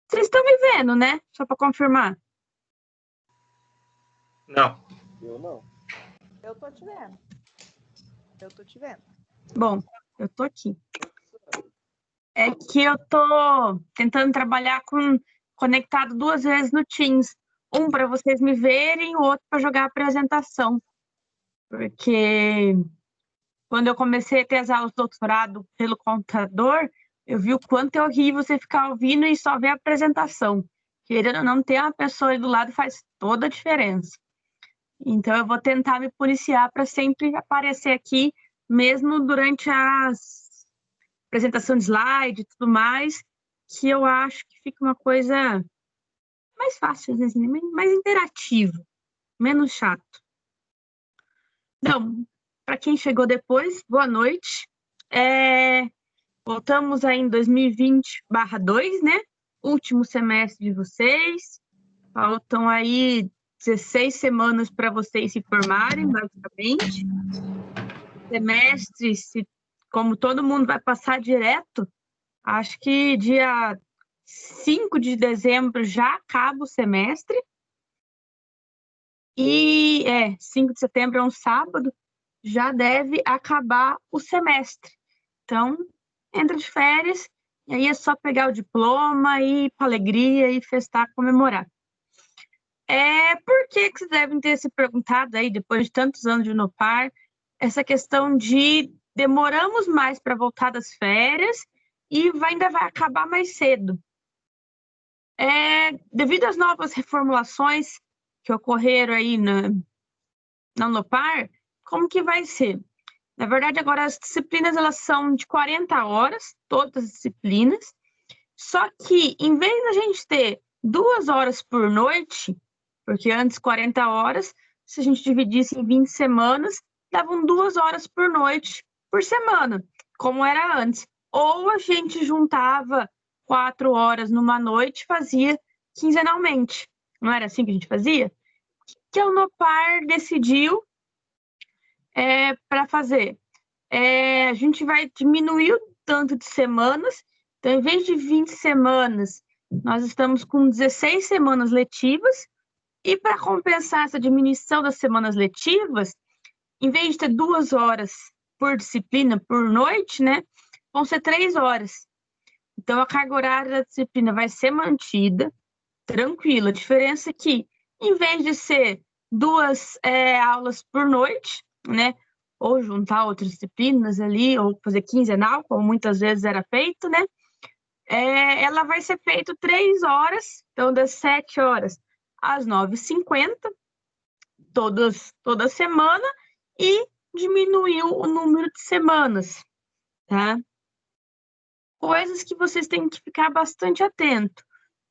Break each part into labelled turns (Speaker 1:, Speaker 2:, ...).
Speaker 1: Vocês estão me vendo, né? Só para confirmar.
Speaker 2: Não.
Speaker 3: Eu não.
Speaker 4: Eu tô te vendo. Eu tô te vendo.
Speaker 1: Bom, eu tô aqui. É que eu tô tentando trabalhar conectado 2 vezes no Teams. Um para vocês me verem, o outro para jogar a apresentação. Porque quando eu comecei a ter as aulas de doutorado pelo computador, eu vi o quanto é horrível você ficar ouvindo e só ver a apresentação. Querendo ou não, ter uma pessoa aí do lado faz toda a diferença. Então, eu vou tentar me policiar para sempre aparecer aqui, mesmo durante as apresentação de slide e tudo mais, que eu acho que fica uma coisa mais fácil, assim, mais interativa, menos chato. Então, para quem chegou depois, boa noite. Voltamos aí em 2020/2, né? Último semestre de vocês. Faltam aí 16 semanas para vocês se formarem, basicamente. Semestre, como todo mundo vai passar direto, acho que dia 5 de dezembro já acaba o semestre. E 5 de setembro é um sábado, já deve acabar o semestre. Então, entra de férias, e aí é só pegar o diploma e ir para alegria e festar, comemorar. Por que vocês devem ter se perguntado aí, depois de tantos anos de Unopar, essa questão de demoramos mais para voltar das férias e ainda vai acabar mais cedo. Devido às novas reformulações que ocorreram aí na Unopar, como que vai ser? Na verdade, agora as disciplinas elas são de 40 horas, todas as disciplinas, só que em vez da gente ter 2 horas por noite, porque antes 40 horas, se a gente dividisse em 20 semanas, davam 2 horas por noite por semana, como era antes. Ou a gente juntava 4 horas numa noite e fazia quinzenalmente. Não era assim que a gente fazia? O que a Unopar decidiu para fazer? A gente vai diminuir o tanto de semanas. Então, em vez de 20 semanas, nós estamos com 16 semanas letivas. E para compensar essa diminuição das semanas letivas, em vez de ter 2 horas por disciplina por noite, né, vão ser 3 horas. Então, a carga horária da disciplina vai ser mantida, tranquila. A diferença é que, em vez de ser 2 aulas por noite, né, ou juntar outras disciplinas ali, ou fazer quinzenal, como muitas vezes era feito, né, ela vai ser feita 3 horas, então das 7 horas às 9h50, toda semana, e diminuiu o número de semanas, tá? Coisas que vocês têm que ficar bastante atento.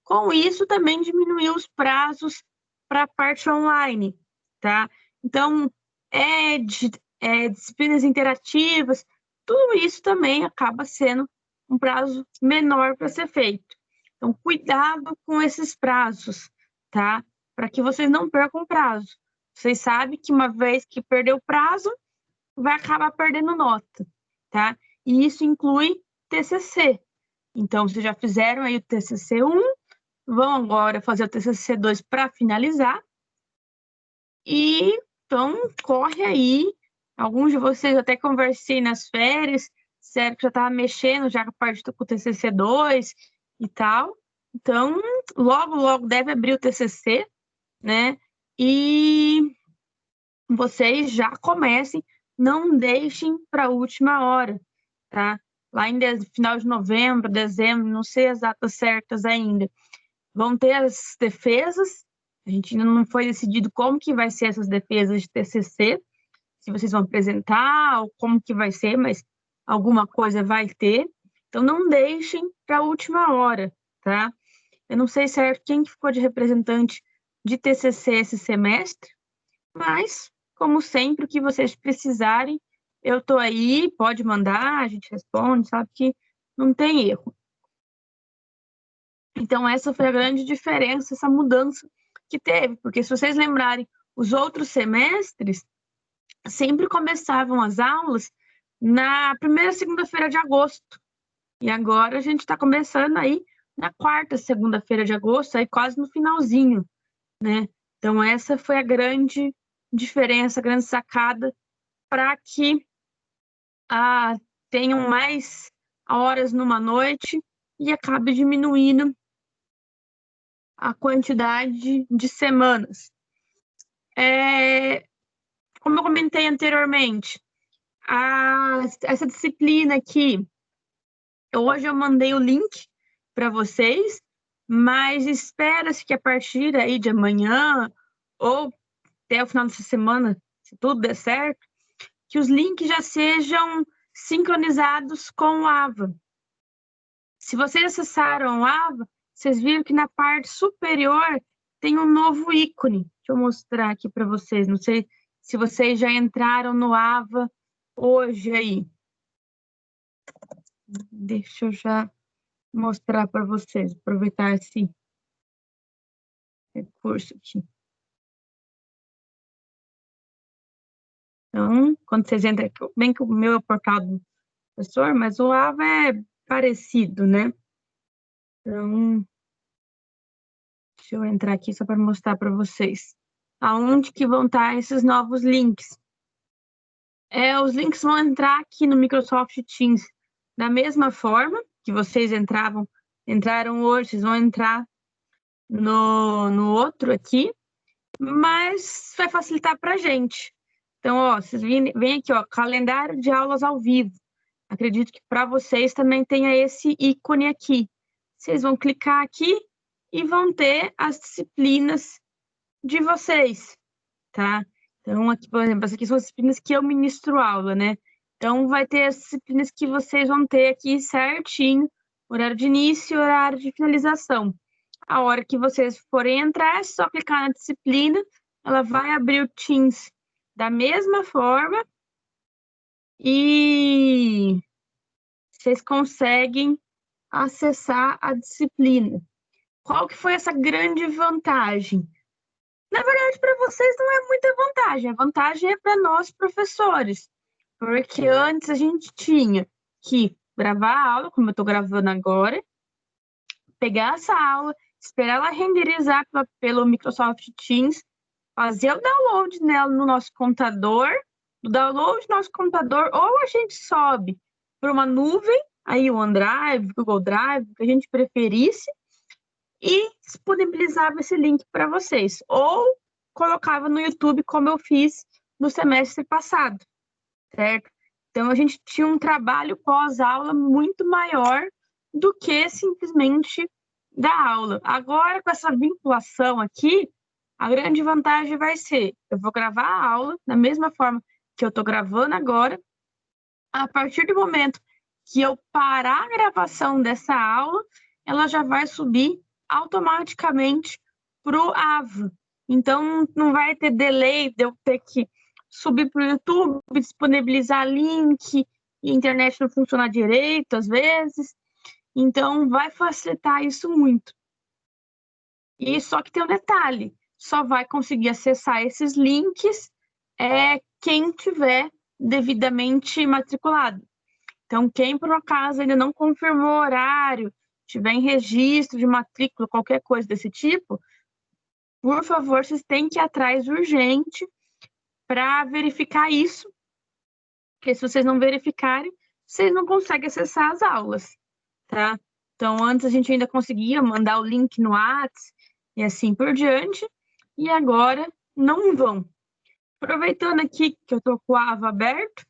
Speaker 1: Com isso, também diminuiu os prazos para a parte online, tá? Então, disciplinas interativas, tudo isso também acaba sendo um prazo menor para ser feito. Então, cuidado com esses prazos, tá? Para que vocês não percam o prazo. Vocês sabem que uma vez que perdeu o prazo, vai acabar perdendo nota, tá? E isso inclui TCC. Então, vocês já fizeram aí o TCC 1, vão agora fazer o TCC 2 para finalizar. E, então, corre aí. Alguns de vocês até conversei nas férias, sério que já estava mexendo já com a parte do TCC 2 e tal. Então, logo deve abrir o TCC, né? E vocês já comecem, não deixem para a última hora, tá? Lá em final de novembro, dezembro, não sei as datas certas ainda, vão ter as defesas. A gente ainda não foi decidido como que vai ser essas defesas de TCC, se vocês vão apresentar ou como que vai ser, mas alguma coisa vai ter. Então, não deixem para a última hora, tá? Eu não sei certo quem que ficou de representante de TCC esse semestre, mas, como sempre, o que vocês precisarem, eu estou aí, pode mandar, a gente responde, sabe que não tem erro. Então, essa foi a grande diferença, essa mudança que teve, porque se vocês lembrarem, os outros semestres sempre começavam as aulas na primeira segunda-feira de agosto. E agora a gente está começando aí na quarta segunda-feira de agosto, aí quase no finalzinho, né? Então, essa foi a grande diferença, a grande sacada para que tenham mais horas numa noite e acabe diminuindo a quantidade de semanas. Como eu comentei anteriormente, essa disciplina aqui, hoje eu mandei o link para vocês, mas espera-se que a partir aí de amanhã ou até o final dessa semana, se tudo der certo, que os links já sejam sincronizados com o AVA. Se vocês acessaram o AVA, vocês viram que na parte superior tem um novo ícone. Deixa eu mostrar aqui para vocês. Não sei se vocês já entraram no AVA hoje aí. Deixa eu já mostrar para vocês, aproveitar esse recurso aqui. Então, quando vocês entram, bem que o meu é o portal do professor, mas o AVA é parecido, né? Então, deixa eu entrar aqui só para mostrar para vocês aonde que vão estar esses novos links. Os links vão entrar aqui no Microsoft Teams da mesma forma que vocês entraram hoje, vocês vão entrar no outro aqui, mas vai facilitar para a gente. Então, ó, vocês vêm aqui, ó, calendário de aulas ao vivo. Acredito que para vocês também tenha esse ícone aqui. Vocês vão clicar aqui e vão ter as disciplinas de vocês, tá? Então, aqui, por exemplo, essas aqui são as disciplinas que eu ministro aula, né? Então, vai ter as disciplinas que vocês vão ter aqui certinho, horário de início e horário de finalização. A hora que vocês forem entrar, é só clicar na disciplina, ela vai abrir o Teams da mesma forma e vocês conseguem acessar a disciplina. Qual que foi essa grande vantagem? Na verdade, para vocês não é muita vantagem. A vantagem é para nós, professores. Porque antes a gente tinha que gravar a aula, como eu estou gravando agora, pegar essa aula, esperar ela renderizar pelo Microsoft Teams, fazer o download nela no nosso computador, o download no nosso computador, ou a gente sobe para uma nuvem, aí o OneDrive, Google Drive, o que a gente preferisse, e disponibilizava esse link para vocês. Ou colocava no YouTube, como eu fiz no semestre passado, certo? Então, a gente tinha um trabalho pós-aula muito maior do que simplesmente dar aula. Agora, com essa vinculação aqui, a grande vantagem vai ser, eu vou gravar a aula da mesma forma que eu estou gravando agora. A partir do momento que eu parar a gravação dessa aula, ela já vai subir automaticamente para o AVA. Então, não vai ter delay de eu ter que subir para o YouTube, disponibilizar link, e a internet não funciona direito às vezes. Então, vai facilitar isso muito. E só que tem um detalhe, só vai conseguir acessar esses links quem tiver devidamente matriculado. Então, quem por acaso ainda não confirmou o horário, tiver em registro de matrícula, qualquer coisa desse tipo, por favor, vocês têm que ir atrás urgente para verificar isso, porque se vocês não verificarem, vocês não conseguem acessar as aulas, tá? Então, antes a gente ainda conseguia mandar o link no WhatsApp e assim por diante, e agora não vão. Aproveitando aqui que eu estou com o AVA aberto,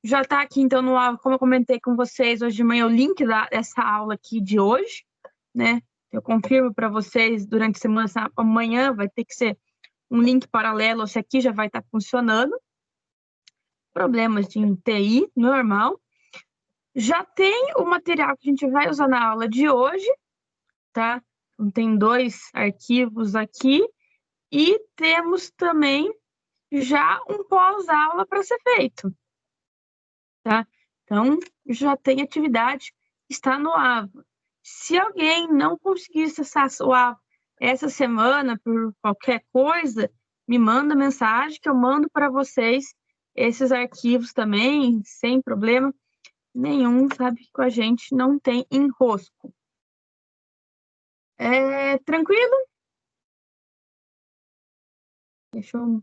Speaker 1: já está aqui, então, no AVA, como eu comentei com vocês hoje de manhã, o link dessa aula aqui de hoje, né? Eu confirmo para vocês durante a semana, amanhã vai ter que ser um link paralelo, esse aqui já vai estar funcionando. Problemas de TI, normal. Já tem o material que a gente vai usar na aula de hoje, tá? Então, tem 2 arquivos aqui e temos também já um pós-aula para ser feito, tá? Então, já tem atividade, está no AVA. Se alguém não conseguir acessar o AVA essa semana por qualquer coisa, me manda mensagem que eu mando para vocês esses arquivos também, sem problema nenhum, sabe? Que com a gente não tem enrosco. Tranquilo? Deixa eu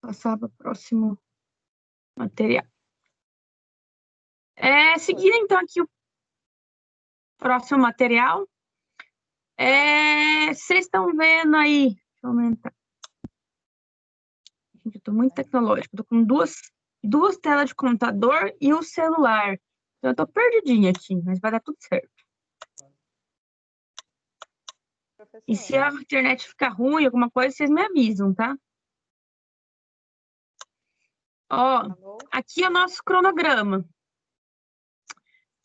Speaker 1: passar para o próximo material. Seguindo, então, aqui o próximo material. Vocês estão vendo aí? Deixa eu aumentar. Gente, eu estou muito tecnológica. Estou com duas telas de computador e o celular. Então, eu estou perdidinha aqui, mas vai dar tudo certo. E se a internet ficar ruim, alguma coisa, vocês me avisam, tá? Ó, aqui é o nosso cronograma.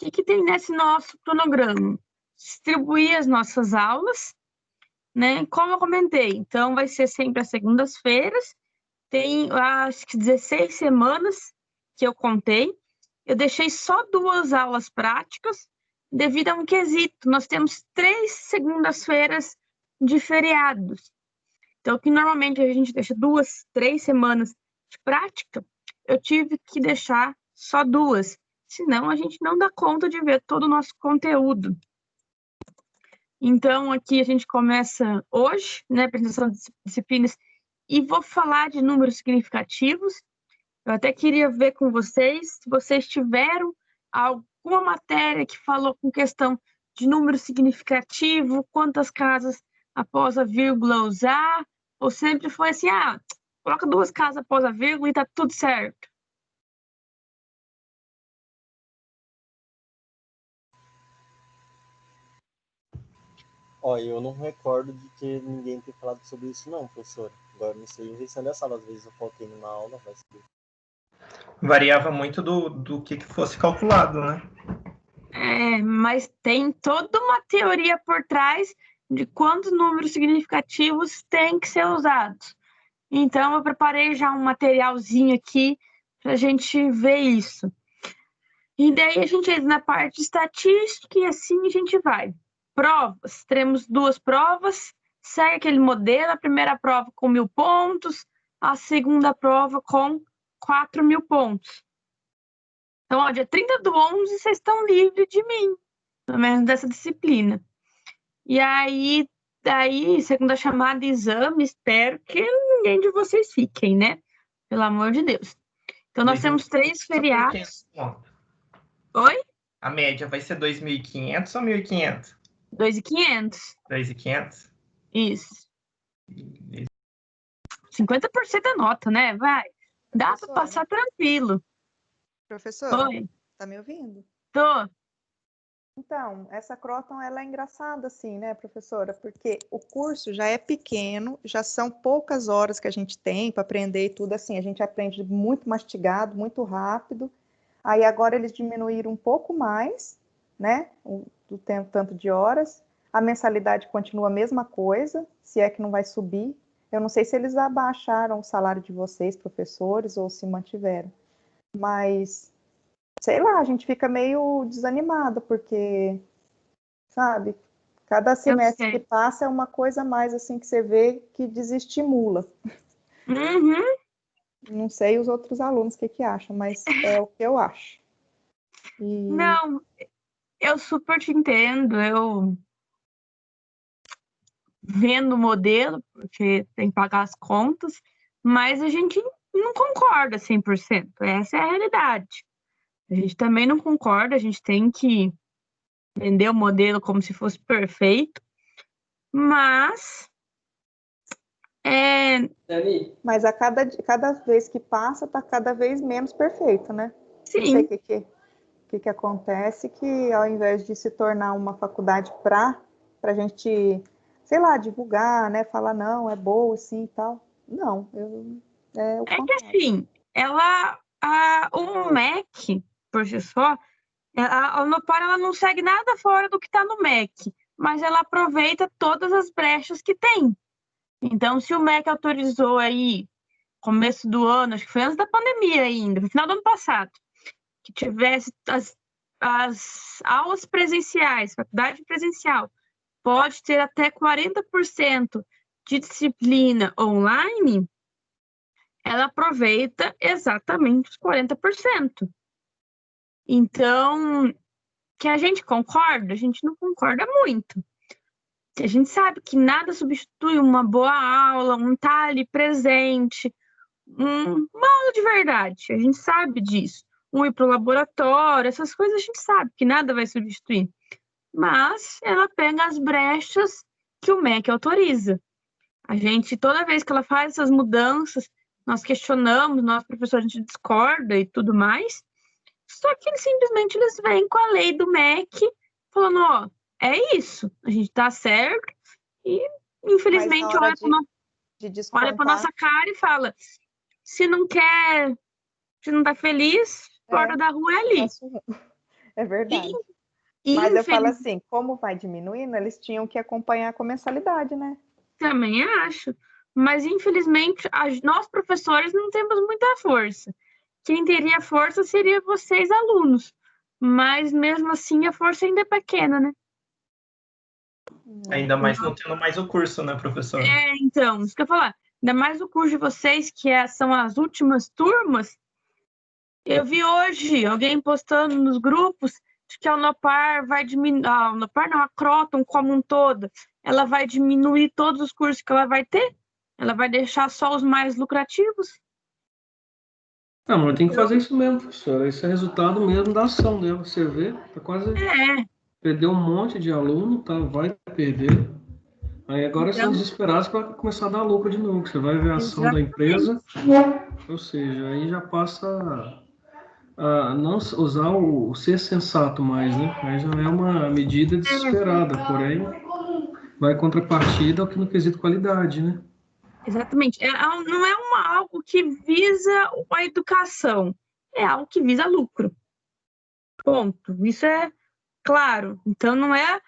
Speaker 1: O que tem nesse nosso cronograma? Distribuir as nossas aulas, né? Como eu comentei, então vai ser sempre às segundas-feiras. Tem, acho que 16 semanas que eu contei. Eu deixei só 2 aulas práticas devido a um quesito. Nós temos 3 segundas-feiras de feriados. Então, que normalmente a gente deixa 2, 3 semanas de prática, eu tive que deixar só 2. Senão, a gente não dá conta de ver todo o nosso conteúdo. Então, aqui a gente começa hoje, né, apresentação de disciplinas, e vou falar de números significativos. Eu até queria ver com vocês, se vocês tiveram alguma matéria que falou com questão de número significativo, quantas casas após a vírgula usar, ou sempre foi assim, coloca 2 casas após a vírgula e tá tudo certo.
Speaker 2: Ó, eu não recordo de ter ninguém ter falado sobre isso não, professora. Agora não sei invenção da sala, às vezes eu faltei numa aula, vai saber.
Speaker 3: Variava muito do que fosse calculado, né?
Speaker 1: Mas tem toda uma teoria por trás de quantos números significativos têm que ser usados. Então, eu preparei já um materialzinho aqui para a gente ver isso. E daí a gente entra na parte de estatística e assim a gente vai. Provas, teremos 2 provas, segue aquele modelo, a primeira prova com 1.000 pontos, a segunda prova com 4.000 pontos. Então, ó, dia 30/11, vocês estão livres de mim, pelo menos dessa disciplina. E aí, daí, segunda chamada, exame, espero que ninguém de vocês fiquem, né? Pelo amor de Deus. Então, nós temos 3 feriados. Oi?
Speaker 3: A média vai ser 2.500 ou 1.500?
Speaker 1: 2.500.
Speaker 3: 2.500?
Speaker 1: Isso. 50% da nota, né? Vai. Dá para passar tranquilo.
Speaker 4: Professora,
Speaker 1: Oi.
Speaker 4: tá me ouvindo?
Speaker 1: Tô.
Speaker 4: Então, essa Croton, ela é engraçada assim, né, professora? Porque o curso já é pequeno, já são poucas horas que a gente tem para aprender e tudo assim. A gente aprende muito mastigado, muito rápido. Aí agora eles diminuíram um pouco mais, né, do tempo, tanto de horas. A mensalidade continua a mesma coisa, se é que não vai subir. Eu não sei se eles abaixaram o salário de vocês, professores, ou se mantiveram. Mas, sei lá, a gente fica meio desanimada, porque, sabe, cada semestre que passa é uma coisa a mais, assim, que você vê que desestimula.
Speaker 1: Uhum.
Speaker 4: Não sei os outros alunos o que acham, mas é o que eu acho.
Speaker 1: Não, eu super te entendo, eu vendo o modelo, porque tem que pagar as contas, mas a gente não concorda 100%, essa é a realidade. A gente também não concorda, a gente tem que vender o modelo como se fosse perfeito, mas...
Speaker 4: Mas a cada vez que passa, tá cada vez menos perfeito, né?
Speaker 1: Sim.
Speaker 4: Não sei o que acontece, que ao invés de se tornar uma faculdade para a gente, sei lá, divulgar, né? Falar, não, é boa, sim e tal. Não,
Speaker 1: que assim, o MEC, por si só, a Unopar, ela não segue nada fora do que está no MEC, mas ela aproveita todas as brechas que tem. Então, se o MEC autorizou aí, começo do ano, acho que foi antes da pandemia ainda, no final do ano passado, que tivesse as aulas presenciais, faculdade presencial, pode ter até 40% de disciplina online, ela aproveita exatamente os 40%. Então, que a gente concorda? A gente não concorda muito. A gente sabe que nada substitui uma boa aula, um estar ali presente, uma aula de verdade. A gente sabe disso. Ir para o laboratório, essas coisas a gente sabe que nada vai substituir. Mas ela pega as brechas que o MEC autoriza. A gente, toda vez que ela faz essas mudanças, nós questionamos, nós, professores, a gente discorda e tudo mais. Só que eles vêm com a lei do MEC, falando, ó, é isso, a gente tá certo, e infelizmente olha para nossa cara e fala, se não quer, se não tá feliz, fora da rua é ali.
Speaker 4: É verdade. Mas eu falo assim, como vai diminuindo, eles tinham que acompanhar com a mensalidade, né?
Speaker 1: Também acho. Mas, infelizmente, nós, professores, não temos muita força. Quem teria força seria vocês, alunos. Mas, mesmo assim, a força ainda é pequena, né?
Speaker 3: Ainda mais não tendo mais o curso, né, professor?
Speaker 1: Então, isso que eu ia falar. Ainda mais o curso de vocês, que são as últimas turmas. Eu vi hoje alguém postando nos grupos de que a Unopar vai diminuir... A Unopar não, a Croton como um todo. Ela vai diminuir todos os cursos que ela vai ter? Ela vai deixar só os mais lucrativos?
Speaker 5: Não, mas tem que fazer isso mesmo, professora. Isso é resultado mesmo da ação dela. Você vê, tá quase... Perdeu um monte de aluno, tá? Vai perder. Aí agora são desesperados para começar a dar lucro de novo. Você vai ver a ação da empresa, ou seja, aí já passa a não usar o ser sensato mais, né? Aí já é uma medida desesperada, porém vai contrapartida ao que no quesito qualidade, né?
Speaker 1: Exatamente. Não é algo que visa a educação, é algo que visa lucro. Ponto. Isso é claro. Então não é,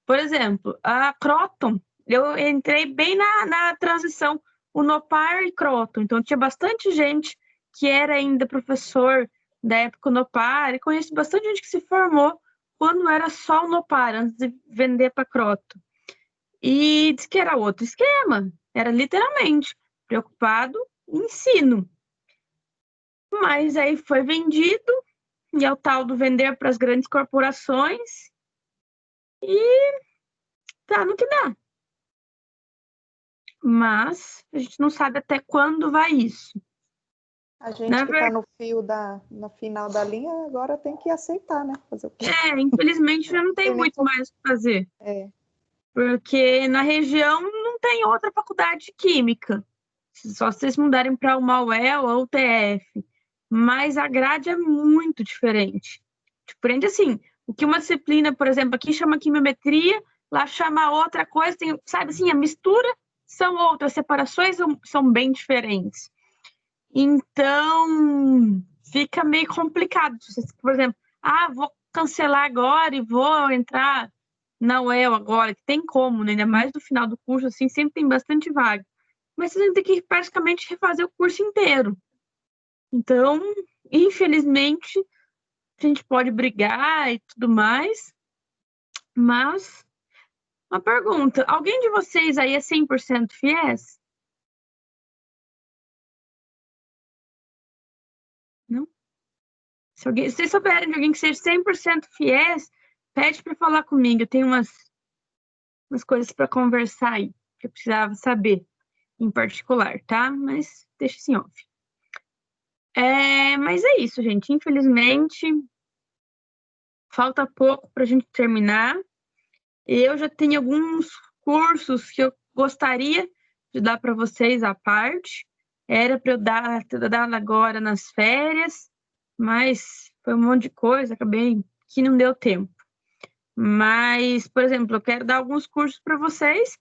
Speaker 1: por exemplo, a Croton, eu entrei bem na transição Unopar e Croton, então tinha bastante gente que era ainda professor da época Unopar, e conheço bastante gente que se formou quando era só Unopar, antes de vender para Croton. E disse que era outro esquema, era literalmente preocupado em ensino. Mas aí foi vendido, e é o tal do vender para as grandes corporações, e tá no que dá. Mas a gente não sabe até quando vai isso.
Speaker 4: A gente que está no final da linha agora tem que aceitar, né? Fazer o quê?
Speaker 1: Infelizmente já não tem muito mais o que fazer. Porque na região não tem outra faculdade de química. Só se vocês mudarem para uma UEL ou UTF. Mas a grade é muito diferente. Diferente assim, o que uma disciplina, por exemplo, aqui chama quimiometria, lá chama outra coisa, sabe assim, a mistura são outras, separações são bem diferentes. Então, fica meio complicado. Por exemplo, vou cancelar agora e vou entrar na UEL agora, que tem como, né? Ainda mais no final do curso, assim, sempre tem bastante vaga. Mas você tem que praticamente refazer o curso inteiro. Então, infelizmente, a gente pode brigar e tudo mais, mas uma pergunta, alguém de vocês aí é 100% FIES? Não? Se vocês souberem de alguém que seja 100% FIES, pede para falar comigo, eu tenho umas coisas para conversar aí, que eu precisava saber em particular, tá? Mas deixa assim, off. Mas é isso, gente, infelizmente falta pouco para a gente terminar. Eu já tenho alguns cursos que eu gostaria de dar para vocês à parte. Era para eu dar agora nas férias, mas foi um monte de coisa, acabei que não deu tempo. Mas, por exemplo, eu quero dar alguns cursos para vocês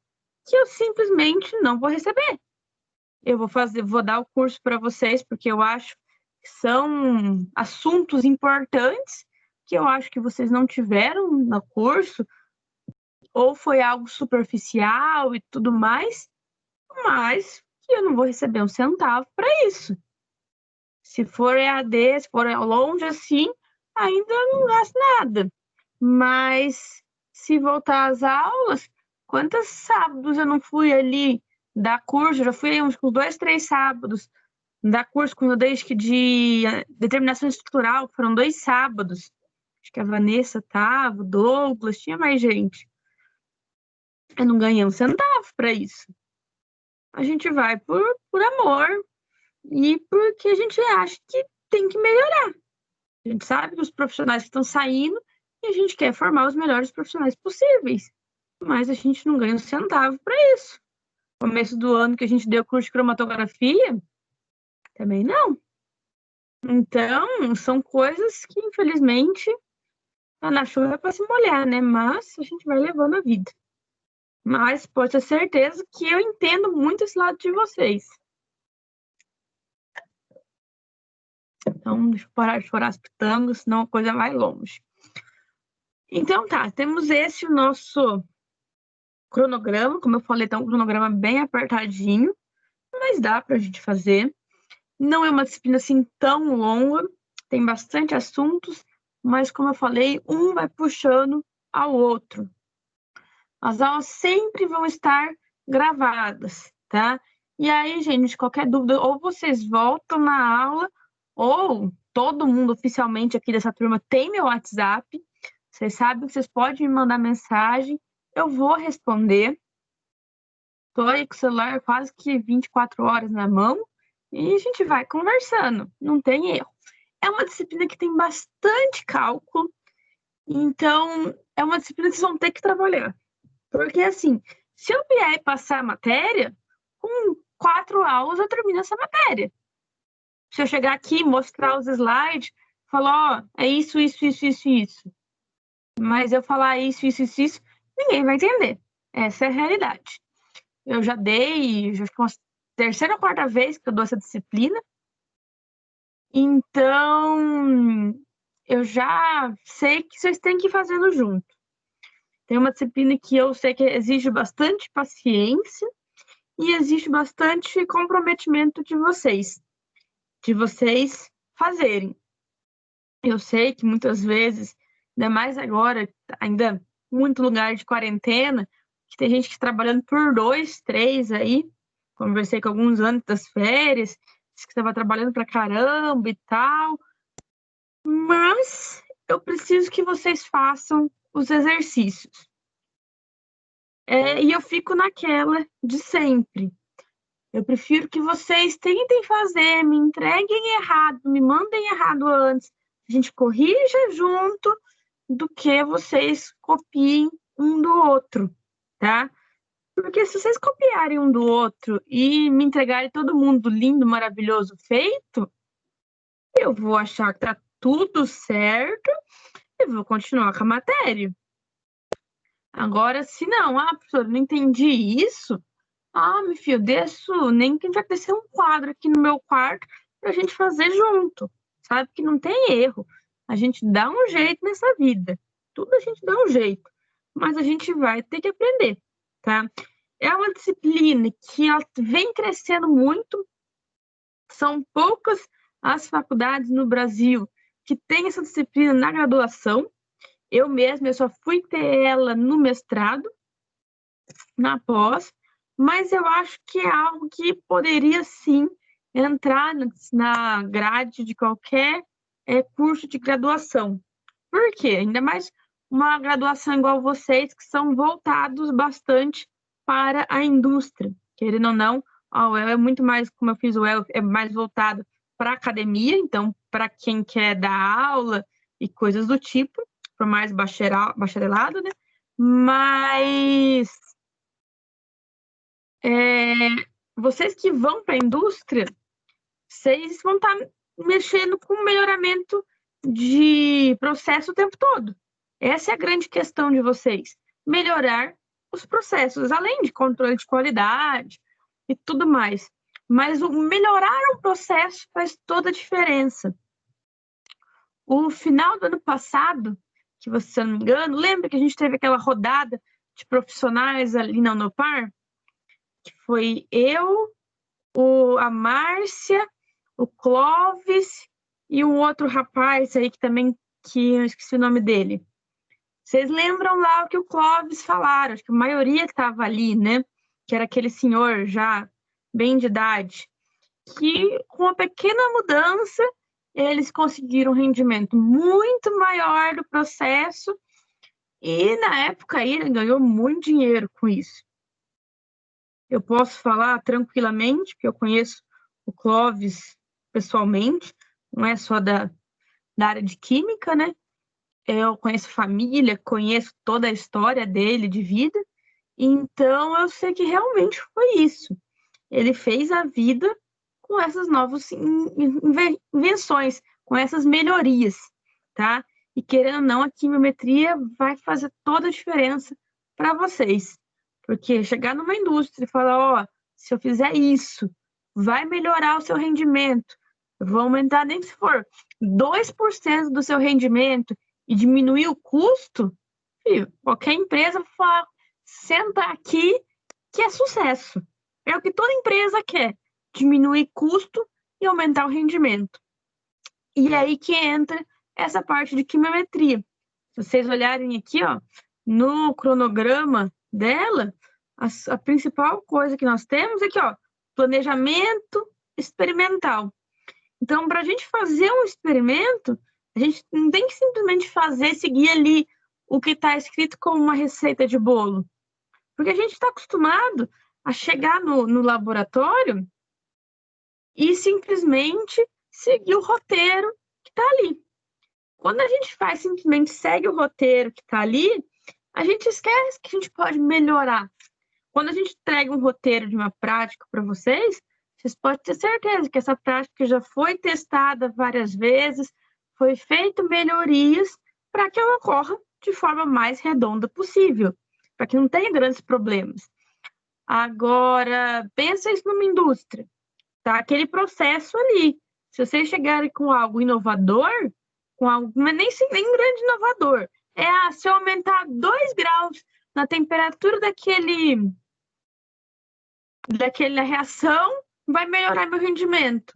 Speaker 1: que eu simplesmente não vou receber. Eu vou dar o curso para vocês porque eu acho que são assuntos importantes que eu acho que vocês não tiveram no curso, ou foi algo superficial e tudo mais, mas que eu não vou receber um centavo para isso. Se for EAD, se for longe assim, ainda não gasto nada. Mas se voltar às aulas, quantos sábados eu não fui ali dar curso? Já fui uns 2, 3 sábados dar curso com o Desk de determinação estrutural, foram 2 sábados. Acho que a Vanessa tava, o Douglas, tinha mais gente. Eu não ganhei um centavo para isso. A gente vai por amor e porque a gente acha que tem que melhorar. A gente sabe que os profissionais estão saindo e a gente quer formar os melhores profissionais possíveis. Mas a gente não ganha um centavo para isso. No começo do ano que a gente deu curso de cromatografia, também não. Então, são coisas que, infelizmente, tá na chuva para se molhar, né? Mas a gente vai levando a vida. Mas pode ter certeza que eu entendo muito esse lado de vocês. Então, deixa eu parar de chorar as pitangas, senão a coisa vai longe. Então, tá, temos esse o nosso cronograma. Como eu falei, tá um cronograma bem apertadinho, mas dá pra gente fazer. Não é uma disciplina assim tão longa, tem bastante assuntos, mas como eu falei, um vai puxando ao outro. As aulas sempre vão estar gravadas, tá? E aí, gente, qualquer dúvida, ou vocês voltam na aula, ou todo mundo oficialmente aqui dessa turma tem meu WhatsApp. Vocês sabem que vocês podem me mandar mensagem, eu vou responder. Estou aí com o celular quase que 24 horas na mão e a gente vai conversando, não tem erro. É uma disciplina que tem bastante cálculo, então é uma disciplina que vocês vão ter que trabalhar. Porque, assim, se eu vier passar a matéria, com 4 aulas eu termino essa matéria. Se eu chegar aqui, mostrar os slides, falar, ó, é isso, mas eu falar isso, ninguém vai entender. Essa é a realidade. Eu já acho que uma terceira ou quarta vez que eu dou essa disciplina. Então, eu já sei que vocês têm que ir fazendo junto. Tem uma disciplina que eu sei que exige bastante paciência e exige bastante comprometimento de vocês fazerem. Eu sei que muitas vezes, ainda mais agora, ainda muito lugar de quarentena, que tem gente que está trabalhando por 2, 3 aí. Conversei com alguns antes das férias, disse que estava trabalhando pra caramba e tal. Mas eu preciso que vocês façam os exercícios. E eu fico naquela de sempre. Eu prefiro que vocês tentem fazer, me entreguem errado, me mandem errado antes, a gente corrija junto, do que vocês copiem um do outro, tá? Porque se vocês copiarem um do outro e me entregarem todo mundo lindo, maravilhoso, feito, eu vou achar que tá tudo certo e vou continuar com a matéria. Agora, se não, professor, não entendi isso, meu filho, desço, nem que vai descer um quadro aqui no meu quarto pra gente fazer junto. Sabe que não tem erro. A gente dá um jeito nessa vida. Tudo a gente dá um jeito. Mas a gente vai ter que aprender, tá? É uma disciplina que ela vem crescendo muito. São poucas as faculdades no Brasil que têm essa disciplina na graduação. Eu mesma, eu só fui ter ela no mestrado, na pós, mas eu acho que é algo que poderia sim entrar na grade de qualquer curso de graduação. Por quê? Ainda mais uma graduação igual vocês, que são voltados bastante para a indústria. Querendo ou não, a UEL é muito mais, como eu fiz o UEL, é mais voltado para a academia, então para quem quer dar aula e coisas do tipo, para mais bacharelado, né? Mas vocês que vão para a indústria, vocês vão estar mexendo com melhoramento de processo o tempo todo. Essa é a grande questão de vocês. Melhorar os processos, além de controle de qualidade e tudo mais. Mas o melhorar um processo faz toda a diferença. O final do ano passado, que você, se eu não me engano, lembra que a gente teve aquela rodada de profissionais ali na Unopar? Que foi eu, a Márcia, o Clóvis e um outro rapaz aí que eu esqueci o nome dele. Vocês lembram lá o que o Clóvis falaram? Acho que a maioria que estava ali, né? Que era aquele senhor já bem de idade. Que com uma pequena mudança, eles conseguiram um rendimento muito maior do processo E na época aí ele ganhou muito dinheiro com isso. Eu posso falar tranquilamente, porque eu conheço o Clóvis pessoalmente, não é só da área de química, né? Eu conheço família, conheço toda a história dele de vida, então eu sei que realmente foi isso. Ele fez a vida com essas novas invenções, com essas melhorias, tá? E querendo ou não, a quimiometria vai fazer toda a diferença para vocês. Porque chegar numa indústria e falar, ó, se eu fizer isso, vai melhorar o seu rendimento, vou aumentar nem se for 2% do seu rendimento e diminuir o custo, filho, qualquer empresa fala, senta aqui que é sucesso. É o que toda empresa quer, diminuir custo e aumentar o rendimento. E aí que entra essa parte de quimiometria. Se vocês olharem aqui, ó, no cronograma dela, a principal coisa que nós temos é que, ó, planejamento experimental. Então, para a gente fazer um experimento, a gente não tem que simplesmente seguir ali o que está escrito como uma receita de bolo. Porque a gente está acostumado a chegar no laboratório e simplesmente seguir o roteiro que está ali. Quando a gente simplesmente segue o roteiro que está ali, a gente esquece que a gente pode melhorar. Quando a gente entrega um roteiro de uma prática para vocês podem ter certeza que essa prática já foi testada várias vezes, foi feito melhorias para que ela ocorra de forma mais redonda possível, para que não tenha grandes problemas. Agora, pensa isso numa indústria, tá? Aquele processo ali. Se vocês chegarem com algo inovador, mas nem grande inovador, se eu aumentar 2 graus na temperatura daquela reação, vai melhorar meu rendimento.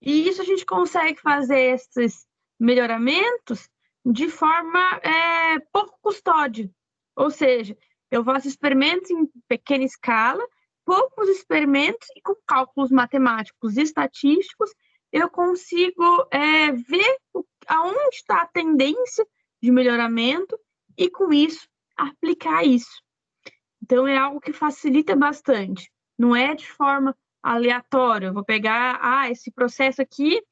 Speaker 1: E isso a gente consegue fazer esses melhoramentos de forma pouco custódia. Ou seja, eu faço experimentos em pequena escala, poucos experimentos e com cálculos matemáticos e estatísticos, eu consigo ver aonde está a tendência de melhoramento e, com isso, aplicar isso. Então, é algo que facilita bastante. Não é de forma aleatória. Eu vou pegar esse processo aqui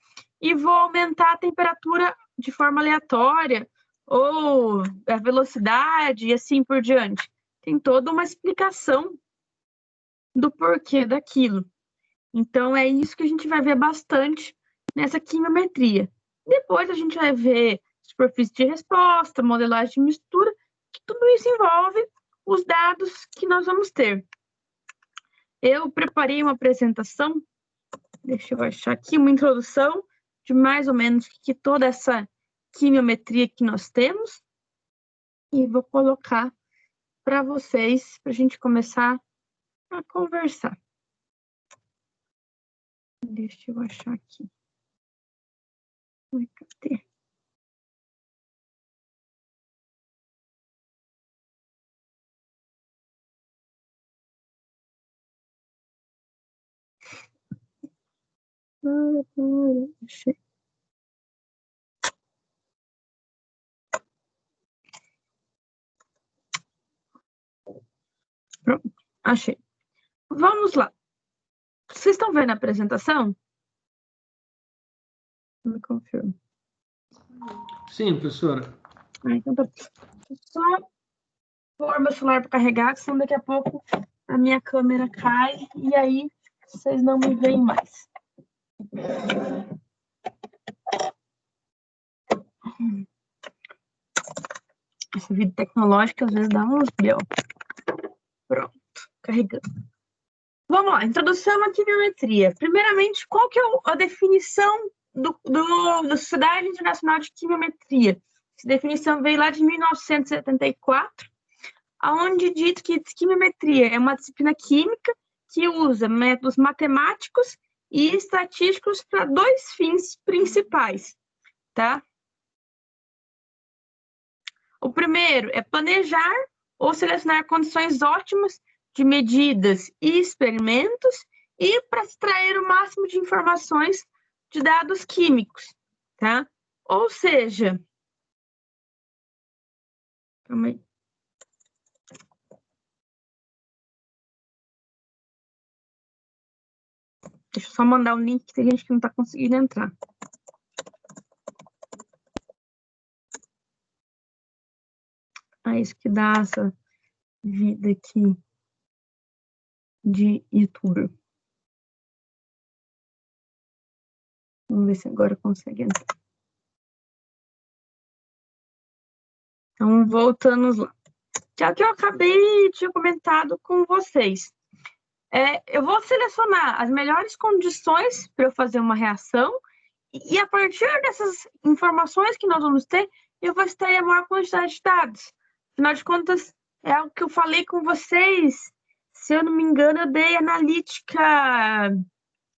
Speaker 1: e vou aumentar a temperatura de forma aleatória ou a velocidade e assim por diante. Tem toda uma explicação do porquê daquilo. Então, é isso que a gente vai ver bastante nessa quimiometria. Depois a gente vai ver superfície de resposta, modelagem de mistura, que tudo isso envolve os dados que nós vamos ter. Eu preparei uma apresentação, deixa eu achar aqui, uma introdução de mais ou menos que toda essa quimiometria que nós temos, e vou colocar para vocês, para a gente começar a conversar. Deixa eu achar aqui. Cadê? Achei. Pronto, achei. Vamos lá. Vocês estão vendo a apresentação? Me confirma.
Speaker 5: Sim, professora.
Speaker 1: Então tá. Só pôr meu celular para carregar, senão daqui a pouco a minha câmera cai e aí vocês não me veem mais. Esse vídeo tecnológico às vezes dá uns B.O. Pronto, carregando. Vamos lá, introdução à quimiometria. Primeiramente, qual que é a definição da Sociedade Internacional de Quimiometria? Essa definição veio lá de 1974, onde diz que quimiometria é uma disciplina química que usa métodos matemáticos e estatísticos para 2 fins principais, tá? O primeiro é planejar ou selecionar condições ótimas de medidas e experimentos e para extrair o máximo de informações de dados químicos, tá? Ou seja, Calma aí. Deixa eu só mandar o link, que tem gente que não está conseguindo entrar. Isso que dá essa vida aqui de youtuber. Vamos ver se agora consegue entrar. Então, voltando lá. Já que eu acabei de comentado com vocês. Eu vou selecionar as melhores condições para eu fazer uma reação e a partir dessas informações que nós vamos ter, eu vou extrair a maior quantidade de dados. Afinal de contas, é algo que eu falei com vocês. Se eu não me engano, eu dei analítica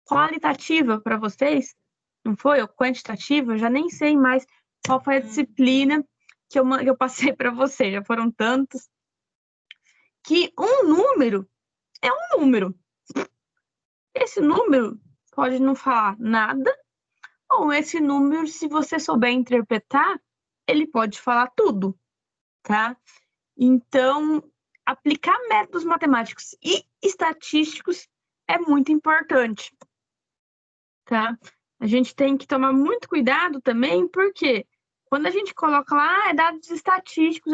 Speaker 1: qualitativa para vocês. Não foi? Ou quantitativa? Eu já nem sei mais qual foi a disciplina que eu passei para vocês. Já foram tantos. Que um número é um número. Esse número pode não falar nada, ou esse número, se você souber interpretar, ele pode falar tudo, tá? Então, aplicar métodos matemáticos e estatísticos é muito importante, tá? A gente tem que tomar muito cuidado também, porque quando a gente coloca lá, é dados estatísticos,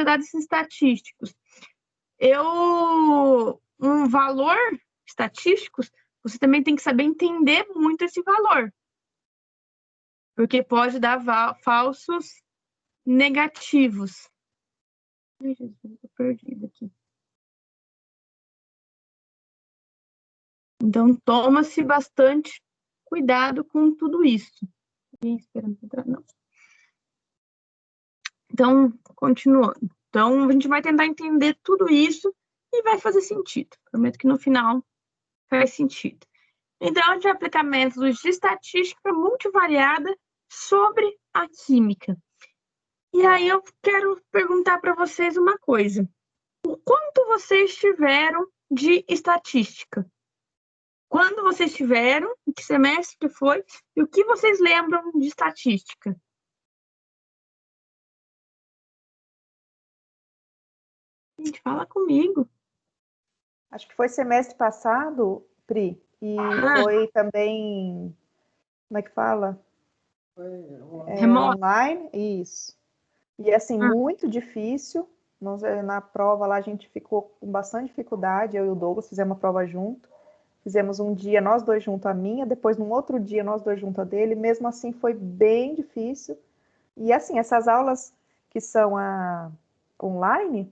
Speaker 1: um valor estatísticos, você também tem que saber entender muito esse valor. Porque pode dar falsos negativos. Ai, Jesus, eu tô perdida aqui. Então, toma-se bastante cuidado com tudo isso. Esperando entrar, não. Então, continuando. Então, a gente vai tentar entender tudo isso e vai fazer sentido. Prometo que no final faz sentido. Então, a gente vai aplicar métodos de estatística multivariada sobre a química. E aí eu quero perguntar para vocês uma coisa. O quanto vocês tiveram de estatística? Quando vocês tiveram? Em que semestre que foi? E o que vocês lembram de estatística? Gente, fala comigo.
Speaker 4: Acho que foi semestre passado, Pri, e foi também, como é que fala? Online, isso. E assim, muito difícil. Na prova lá a gente ficou com bastante dificuldade, eu e o Douglas fizemos uma prova junto. Fizemos um dia nós dois junto a minha, depois num outro dia nós dois junto a dele. Mesmo assim foi bem difícil. E assim, essas aulas que são online,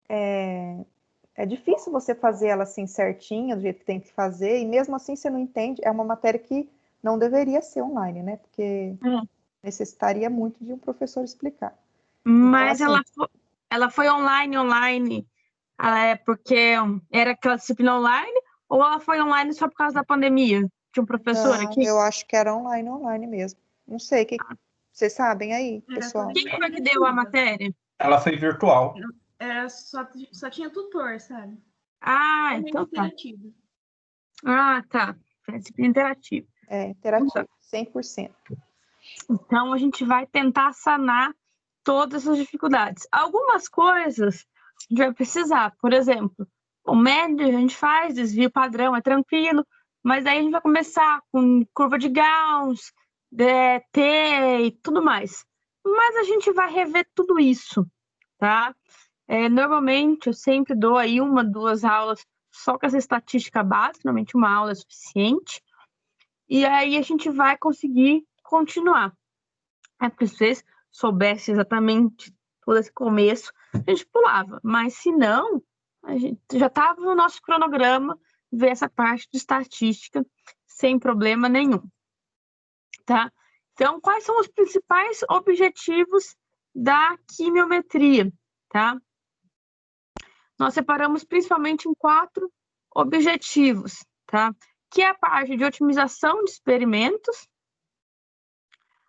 Speaker 4: é difícil você fazer ela assim certinha, do jeito que tem que fazer, e mesmo assim você não entende. É uma matéria que não deveria ser online, né? Porque necessitaria muito de um professor explicar.
Speaker 1: Mas
Speaker 4: então, assim,
Speaker 1: ela foi online, porque era aquela disciplina online, ou ela foi online só por causa da pandemia? Tinha um professor aqui?
Speaker 4: Eu acho que era online mesmo. Não sei, vocês sabem aí, pessoal?
Speaker 1: Quem foi que deu a matéria?
Speaker 3: Ela foi virtual.
Speaker 6: Só tinha tutor, sabe?
Speaker 1: Então tá.
Speaker 6: Interativo.
Speaker 1: Tá. Foi disciplina interativa.
Speaker 4: Interativo, 100%.
Speaker 1: Então, a gente vai tentar sanar todas as dificuldades. Algumas coisas a gente vai precisar. Por exemplo, o médio a gente faz, desvio padrão, é tranquilo, mas aí a gente vai começar com curva de Gauss, T e tudo mais. Mas a gente vai rever tudo isso, tá? Normalmente, eu sempre dou aí 1, 2 aulas só com essa estatística básica, normalmente uma aula é suficiente, e aí a gente vai conseguir continuar. Porque se vocês soubessem exatamente todo esse começo, a gente pulava, mas se não, a gente já estava no nosso cronograma ver essa parte de estatística sem problema nenhum, tá? Então, quais são os principais objetivos da quimiometria, tá? Nós separamos principalmente em 4 objetivos, tá? Que é a parte de otimização de experimentos,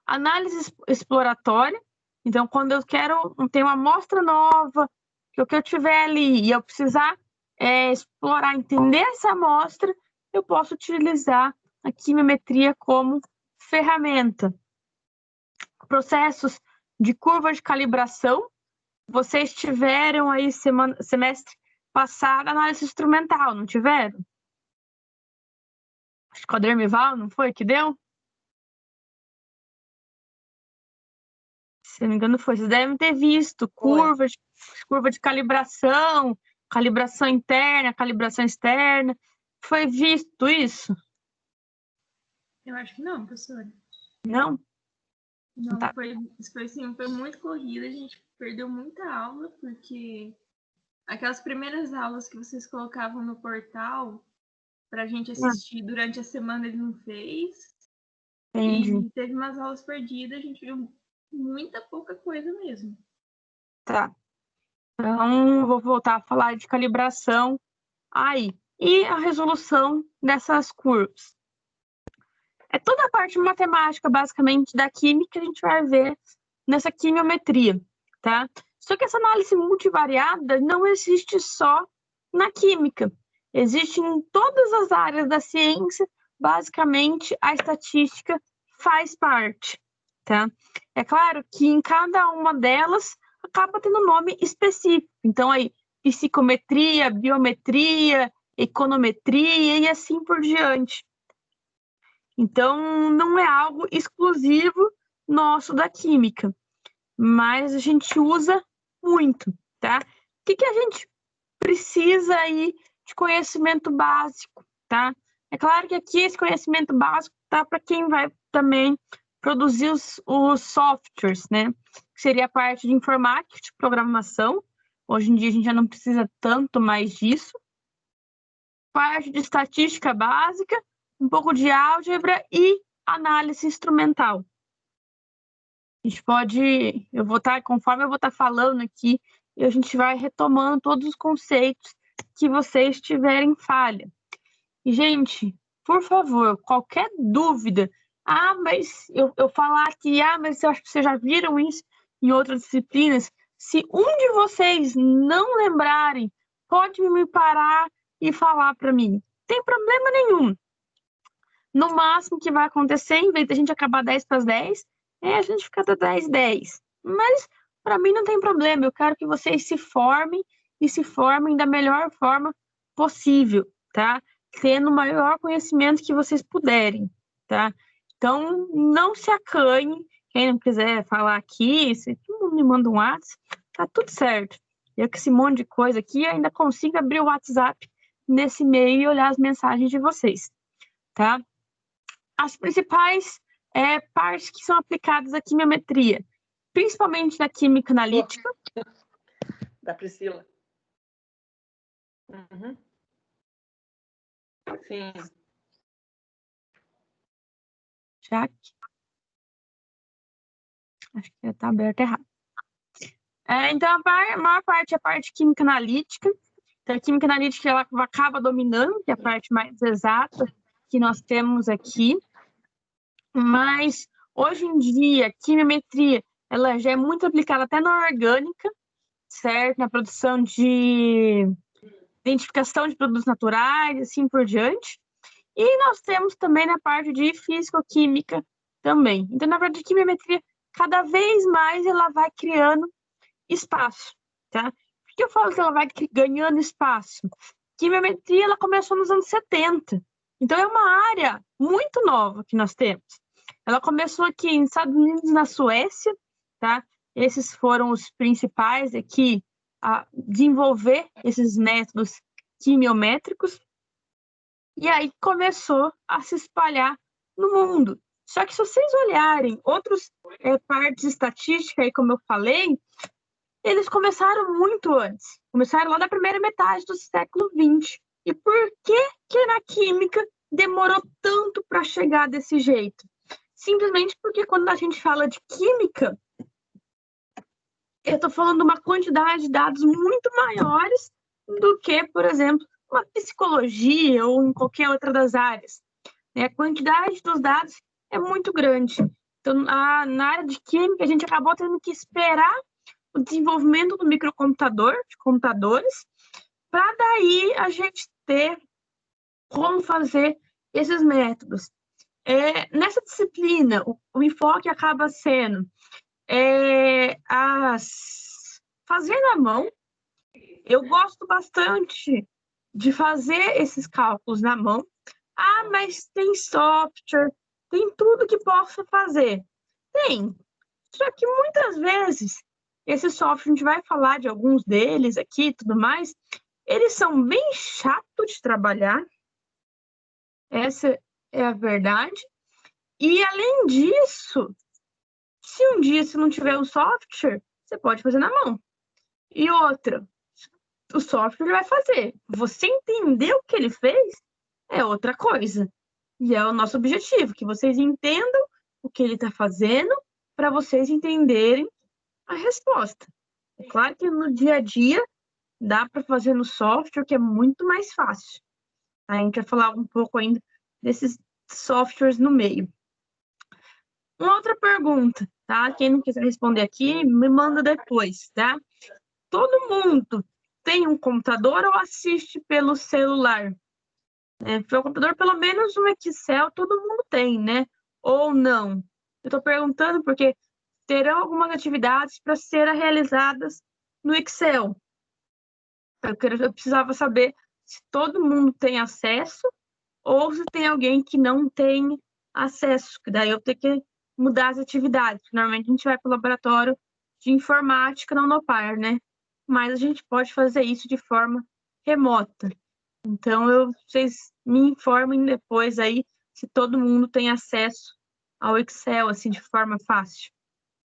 Speaker 1: análise exploratória. Então, quando eu quero ter uma amostra nova, que o que eu tiver ali e eu precisar explorar, entender essa amostra, eu posso utilizar a quimiometria como ferramenta. Processos de curva de calibração, vocês tiveram aí semestre passado análise instrumental, não tiveram? Acho que o Adermival, não foi que deu? Se não me engano foi. Vocês devem ter visto curva de calibração, calibração interna, calibração externa. Foi visto isso?
Speaker 6: Eu acho que não, professora.
Speaker 1: Não?
Speaker 6: Não,
Speaker 1: tá.
Speaker 6: foi muito corrida, a gente perdeu muita aula, porque aquelas primeiras aulas que vocês colocavam no portal para a gente assistir durante a semana ele não fez.
Speaker 1: Entendi.
Speaker 6: E teve umas aulas perdidas, a gente viu muita pouca coisa mesmo.
Speaker 1: Tá. Então, vou voltar a falar de calibração aí. E a resolução dessas curvas. É toda a parte matemática, basicamente, da química que a gente vai ver nessa quimiometria, tá? Só que essa análise multivariada não existe só na química. Existe em todas as áreas da ciência, basicamente, a estatística faz parte, tá? É claro que em cada uma delas acaba tendo nome específico. Então, aí, psicometria, biometria, econometria e assim por diante. Então, não é algo exclusivo nosso da química, mas a gente usa muito, tá? O que a gente precisa aí de conhecimento básico, tá? É claro que aqui esse conhecimento básico tá para quem vai também produzir os softwares, né? Que seria a parte de informática, de programação. Hoje em dia a gente já não precisa tanto mais disso. Parte de estatística básica, um pouco de álgebra e análise instrumental. A gente pode, conforme eu vou estar falando aqui, a gente vai retomando todos os conceitos que vocês tiverem falha. E, gente, por favor, qualquer dúvida, mas eu falar aqui, mas eu acho que vocês já viram isso em outras disciplinas, se um de vocês não lembrarem, pode me parar e falar para mim. Não tem problema nenhum. No máximo que vai acontecer, em vez de a gente acabar 10 para as 10, a gente fica até 10, 10. Mas, para mim, não tem problema. Eu quero que vocês se formem e se formem da melhor forma possível, tá? Tendo o maior conhecimento que vocês puderem, tá? Então, não se acanhe. Quem não quiser falar aqui, se todo mundo me manda um WhatsApp, tá tudo certo. Eu com esse monte de coisa aqui ainda consigo abrir o WhatsApp nesse e-mail e olhar as mensagens de vocês, tá? As principais partes que são aplicadas à quimiometria, principalmente na química analítica.
Speaker 7: Da Priscila. Uhum. Sim.
Speaker 1: Jaque. Acho que está aberto errado. Então, a maior parte é a parte química analítica. Então, a química analítica ela acaba dominando, que é a parte mais exata que nós temos aqui. Mas, hoje em dia, a quimiometria ela já é muito aplicada até na orgânica, certo? Na produção de identificação de produtos naturais, assim por diante. E nós temos também na parte de físico-química também. Então, na verdade, a quimiometria, cada vez mais, ela vai criando espaço, tá? Por que eu falo que ela vai ganhando espaço? Quimiometria, ela começou nos anos 70. Então, é uma área muito nova que nós temos. Ela começou aqui nos Estados Unidos, na Suécia, tá? Esses foram os principais aqui a desenvolver esses métodos quimiométricos. E aí começou a se espalhar no mundo. Só que se vocês olharem outras partes estatísticas, aí, como eu falei, eles começaram muito antes. Começaram lá na primeira metade do século XX. E por que na química demorou tanto para chegar desse jeito? Simplesmente porque quando a gente fala de química, eu estou falando de uma quantidade de dados muito maiores do que, por exemplo, uma psicologia ou em qualquer outra das áreas. A quantidade dos dados é muito grande. Então, na área de química, a gente acabou tendo que esperar o desenvolvimento do microcomputador, de computadores, para daí a gente ter como fazer esses métodos. Nessa disciplina, o enfoque acaba sendo fazer na mão. Eu gosto bastante de fazer esses cálculos na mão. Ah, mas tem software, tem tudo que posso fazer. Tem. Só que muitas vezes, esse software, a gente vai falar de alguns deles aqui e tudo mais, eles são bem chatos de trabalhar. Essa é a verdade. E, além disso, se um dia você não tiver o software, você pode fazer na mão. E outra, o software vai fazer. Você entender o que ele fez é outra coisa. E é o nosso objetivo, que vocês entendam o que ele está fazendo para vocês entenderem a resposta. É claro que no dia a dia dá para fazer no software, que é muito mais fácil. A gente vai falar um pouco ainda desses softwares no meio. Uma outra pergunta, tá? Quem não quiser responder aqui, me manda depois, tá? Todo mundo tem um computador ou assiste pelo celular? Pelo computador, pelo menos um Excel todo mundo tem, né? Ou não? Eu estou perguntando porque terão algumas atividades para serem realizadas no Excel. Eu precisava saber se todo mundo tem acesso ou se tem alguém que não tem acesso, que daí eu tenho que mudar as atividades. Normalmente a gente vai para o laboratório de informática na Unopar, né? Mas a gente pode fazer isso de forma remota. Então, vocês me informem depois aí se todo mundo tem acesso ao Excel, assim, de forma fácil.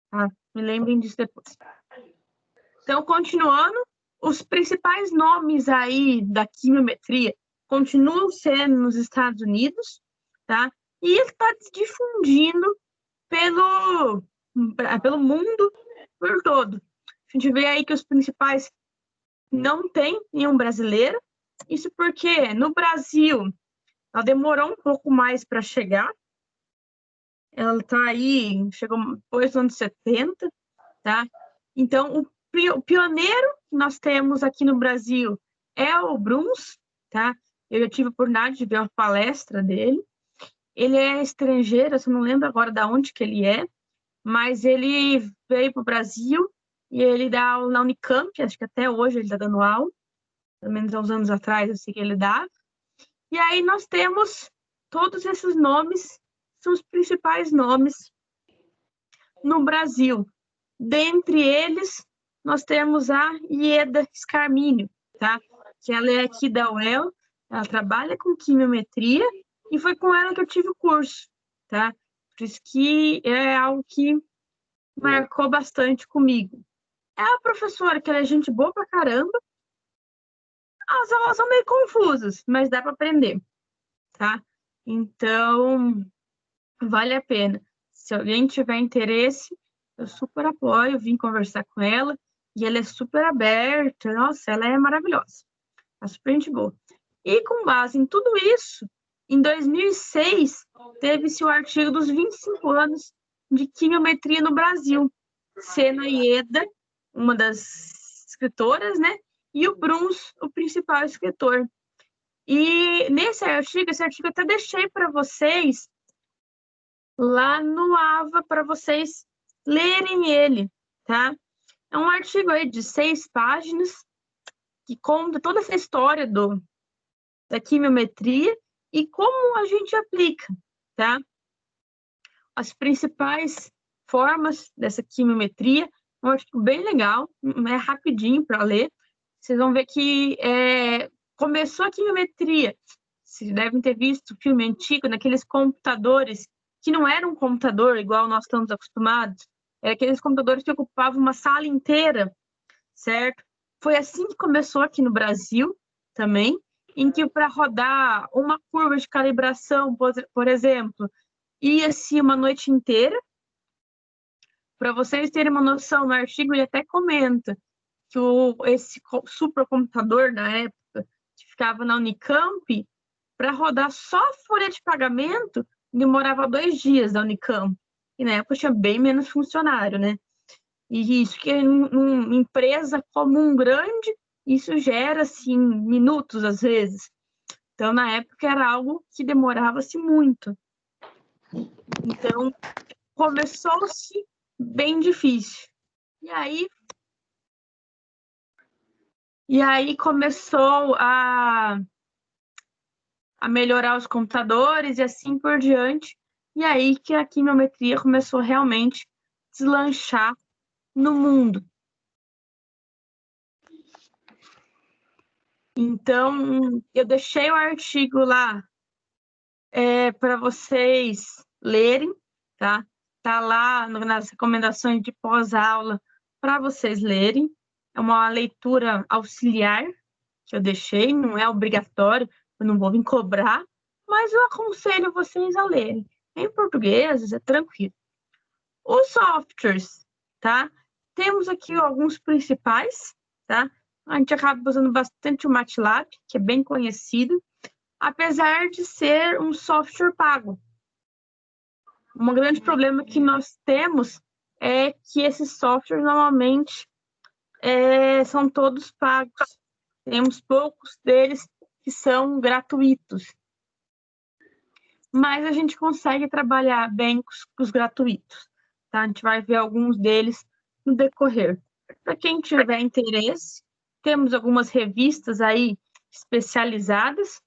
Speaker 1: Tá? Me lembrem disso depois. Então, continuando, os principais nomes aí da quimiometria continuam sendo nos Estados Unidos, tá? E está se difundindo pelo mundo por todo. A gente vê aí que os principais não tem nenhum brasileiro. Isso porque no Brasil ela demorou um pouco mais para chegar. Ela está aí, chegou depois dos anos 70, tá? Então, o pioneiro que nós temos aqui no Brasil é o Bruns, tá? Eu já tive a oportunidade de ver uma palestra dele. Ele é estrangeiro, eu não lembro agora de onde que ele é, mas ele veio para o Brasil e ele dá aula na Unicamp, acho que até hoje ele está dando aula, pelo menos há uns anos atrás eu sei que ele dava. E aí nós temos todos esses nomes, são os principais nomes no Brasil. Dentre eles, nós temos a Ieda Scarminho, tá? Que ela é aqui da UEL, ela trabalha com quimiometria e foi com ela que eu tive o curso, tá? Por isso que é algo que marcou bastante comigo. É a professora, que ela é gente boa pra caramba. As aulas são meio confusas, mas dá para aprender, tá? Então, vale a pena. Se alguém tiver interesse, eu super apoio, vim conversar com ela, e ela é super aberta, nossa, ela é maravilhosa, é super gente boa. E com base em tudo isso, em 2006, teve-se o artigo dos 25 anos de quimiometria no Brasil, sendo a Ieda uma das escritoras, né? E o Bruns, o principal escritor. E nesse artigo, esse artigo eu até deixei para vocês lá no AVA, para vocês lerem ele, tá? É um artigo aí de 6 páginas, que conta toda essa história da quimiometria e como a gente aplica, tá? As principais formas dessa quimiometria. É um artigo bem legal, é rapidinho para ler. Vocês vão ver que começou a quimiometria. Vocês devem ter visto o filme antigo, naqueles computadores que não eram um computador igual nós estamos acostumados. Era aqueles computadores que ocupavam uma sala inteira, certo? Foi assim que começou aqui no Brasil também, em que para rodar uma curva de calibração, por exemplo, ia-se uma noite inteira. Para vocês terem uma noção, no artigo ele até comenta que esse supercomputador, na época, que ficava na Unicamp, para rodar só a folha de pagamento, demorava 2 dias da Unicamp. E na época tinha bem menos funcionário, né? E isso que em uma empresa comum grande, isso gera, assim, minutos às vezes. Então, na época, era algo que demorava-se muito. Então, começou-se bem difícil. E aí, E aí começou a melhorar os computadores e assim por diante. E aí que a quimiometria começou realmente a deslanchar no mundo. Então, eu deixei o artigo lá para vocês lerem, tá? Tá lá nas recomendações de pós-aula para vocês lerem. É uma leitura auxiliar que eu deixei, não é obrigatório, eu não vou vir cobrar, mas eu aconselho vocês a lerem. Em português, é tranquilo. Os softwares, tá? Temos aqui alguns principais, tá? A gente acaba usando bastante o MATLAB, que é bem conhecido, apesar de ser um software pago. Um grande problema que nós temos é que esses softwares normalmente são todos pagos. Temos poucos deles que são gratuitos. Mas a gente consegue trabalhar bem com os gratuitos, tá? A gente vai ver alguns deles no decorrer. Para quem tiver interesse, temos algumas revistas aí especializadas.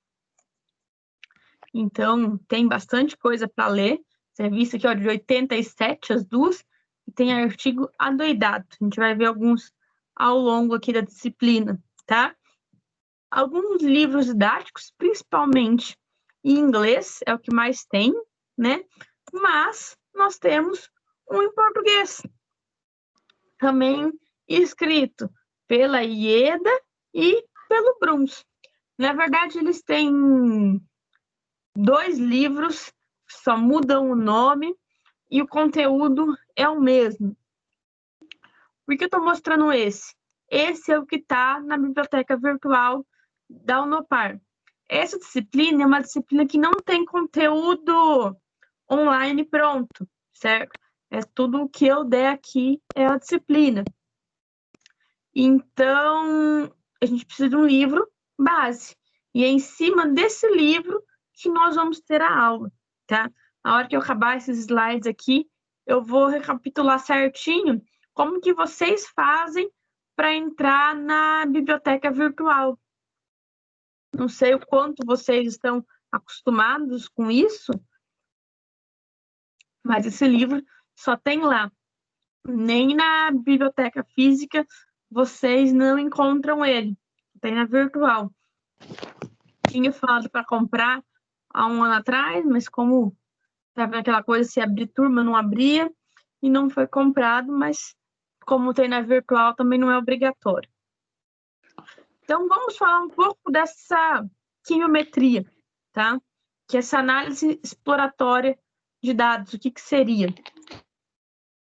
Speaker 1: Então, tem bastante coisa para ler. Essa revista aqui, ó, de 87, as duas, e tem artigo adoidado. A gente vai ver alguns ao longo aqui da disciplina, tá? Alguns livros didáticos, principalmente em inglês, é o que mais tem, né? Mas nós temos um em português, também escrito pela Ieda e pelo Bruns. Na verdade, eles têm 2 livros, só mudam o nome e o conteúdo é o mesmo. Por que eu estou mostrando esse? Esse é o que está na biblioteca virtual da Unopar. Essa disciplina é uma disciplina que não tem conteúdo online pronto, certo? É tudo o que eu der aqui é a disciplina. Então, a gente precisa de um livro base. E é em cima desse livro que nós vamos ter a aula, tá? Na hora que eu acabar esses slides aqui, eu vou recapitular certinho como que vocês fazem para entrar na biblioteca virtual. Não sei o quanto vocês estão acostumados com isso, mas esse livro só tem lá. Nem na biblioteca física vocês não encontram ele. Tem na virtual. Tinha falado para comprar há um ano atrás, mas como estava aquela coisa, se abrir turma, não abria, e não foi comprado, mas como tem na virtual, também não é obrigatório. Então, vamos falar um pouco dessa quimiometria, tá? Que é essa análise exploratória de dados, o que seria?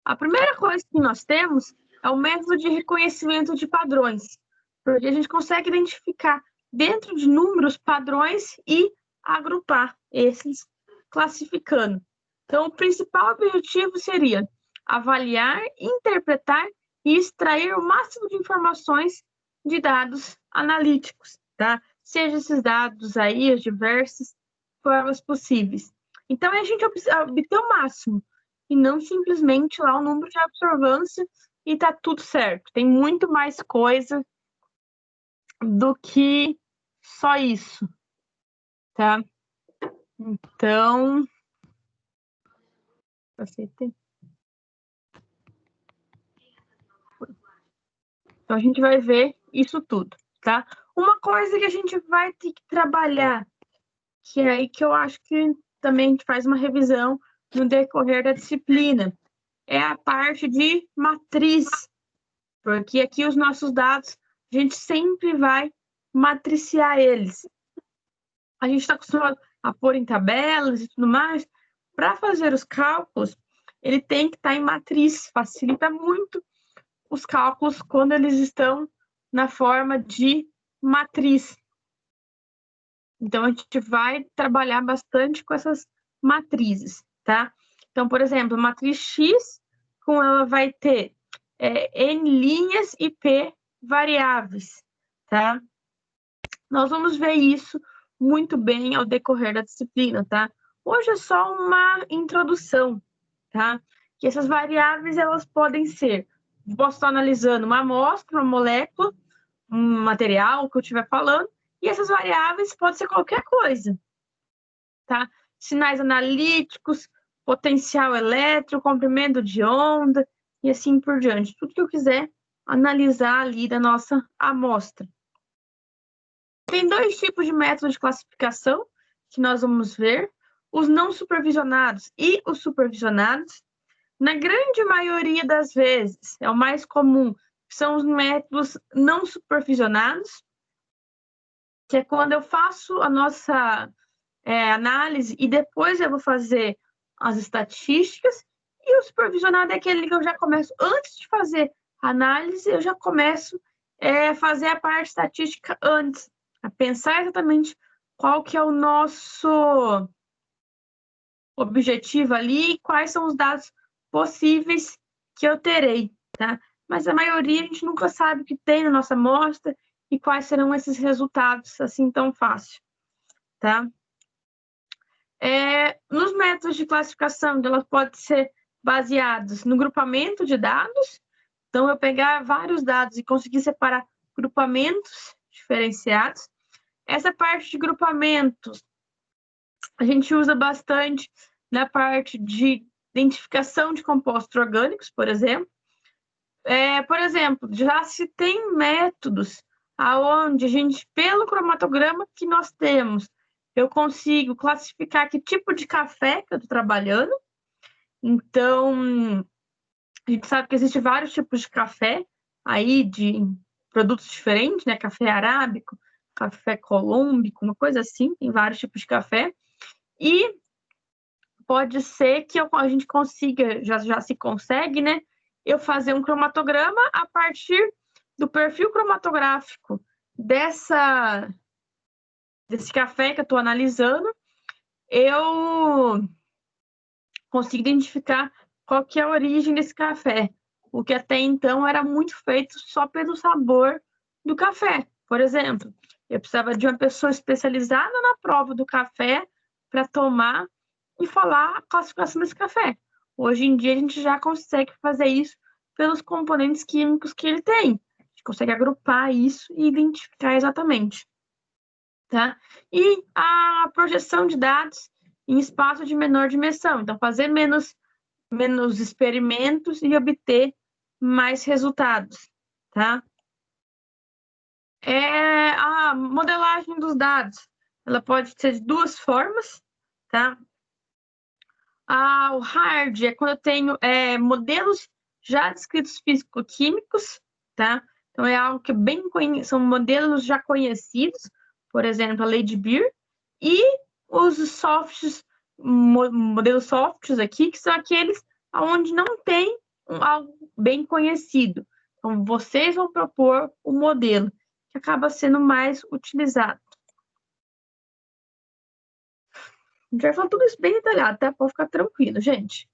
Speaker 1: A primeira coisa que nós temos é o método de reconhecimento de padrões, porque a gente consegue identificar dentro de números padrões e agrupar esses, classificando. Então, o principal objetivo seria avaliar, interpretar e extrair o máximo de informações de dados analíticos, tá? Seja esses dados aí, as diversas formas possíveis. Então, a gente obter o máximo, e não simplesmente lá o número de absorvância e tá tudo certo. Tem muito mais coisa do que só isso, tá? Então, a gente vai ver isso tudo, tá? Uma coisa que a gente vai ter que trabalhar, que é aí que eu acho que também a gente faz uma revisão no decorrer da disciplina, é a parte de matriz, porque aqui os nossos dados, a gente sempre vai matriciar eles. A gente está acostumado a pôr em tabelas e tudo mais. Para fazer os cálculos, ele tem que estar em matriz, facilita muito os cálculos quando eles estão na forma de matriz. Então, a gente vai trabalhar bastante com essas matrizes, tá? Então, por exemplo, a matriz X, com ela vai ter N linhas e P variáveis, tá? Nós vamos ver isso muito bem ao decorrer da disciplina, tá? Hoje é só uma introdução, tá? Que essas variáveis, elas podem ser, posso estar analisando uma amostra, uma molécula, material que eu estiver falando, e essas variáveis podem ser qualquer coisa, tá? Sinais analíticos, potencial elétrico, comprimento de onda, e assim por diante. Tudo que eu quiser analisar ali da nossa amostra. Tem 2 tipos de métodos de classificação que nós vamos ver, os não supervisionados e os supervisionados. Na grande maioria das vezes, é o mais comum, são os métodos não supervisionados, que é quando eu faço a nossa análise e depois eu vou fazer as estatísticas, e o supervisionado é aquele que eu já começo, antes de fazer a análise, eu já começo a fazer a parte estatística antes, a pensar exatamente qual que é o nosso objetivo ali e quais são os dados possíveis que eu terei, tá? Mas a maioria a gente nunca sabe o que tem na nossa amostra e quais serão esses resultados assim tão fácil, tá? Nos métodos de classificação, elas podem ser baseados no grupamento de dados, então eu pegar vários dados e conseguir separar grupamentos diferenciados. Essa parte de grupamento a gente usa bastante na parte de identificação de compostos orgânicos, por exemplo. Por exemplo, já se tem métodos aonde a gente, pelo cromatograma que nós temos, eu consigo classificar que tipo de café que eu estou trabalhando. Então, a gente sabe que existem vários tipos de café aí, de produtos diferentes, né? Café arábico, café colômbico, uma coisa assim, tem vários tipos de café. E pode ser que a gente consiga, já se consegue, né? Eu fazer um cromatograma a partir do perfil cromatográfico desse café que eu estou analisando, eu consigo identificar qual que é a origem desse café, o que até então era muito feito só pelo sabor do café. Por exemplo, eu precisava de uma pessoa especializada na prova do café para tomar e falar a classificação desse café. Hoje em dia a gente já consegue fazer isso pelos componentes químicos que ele tem. A gente consegue agrupar isso e identificar exatamente, tá? E a projeção de dados em espaço de menor dimensão. Então, fazer menos experimentos e obter mais resultados, tá? A modelagem dos dados, ela pode ser de 2 formas, tá? O hard é quando eu tenho modelos já descritos físico-químicos, tá? Então, é algo que são modelos já conhecidos, por exemplo, a lei de Beer, e os softs, modelos softs aqui, que são aqueles onde não tem algo bem conhecido. Então, vocês vão propor o modelo que acaba sendo mais utilizado. A gente vai falar tudo isso bem detalhado, tá? Pode ficar tranquilo, gente.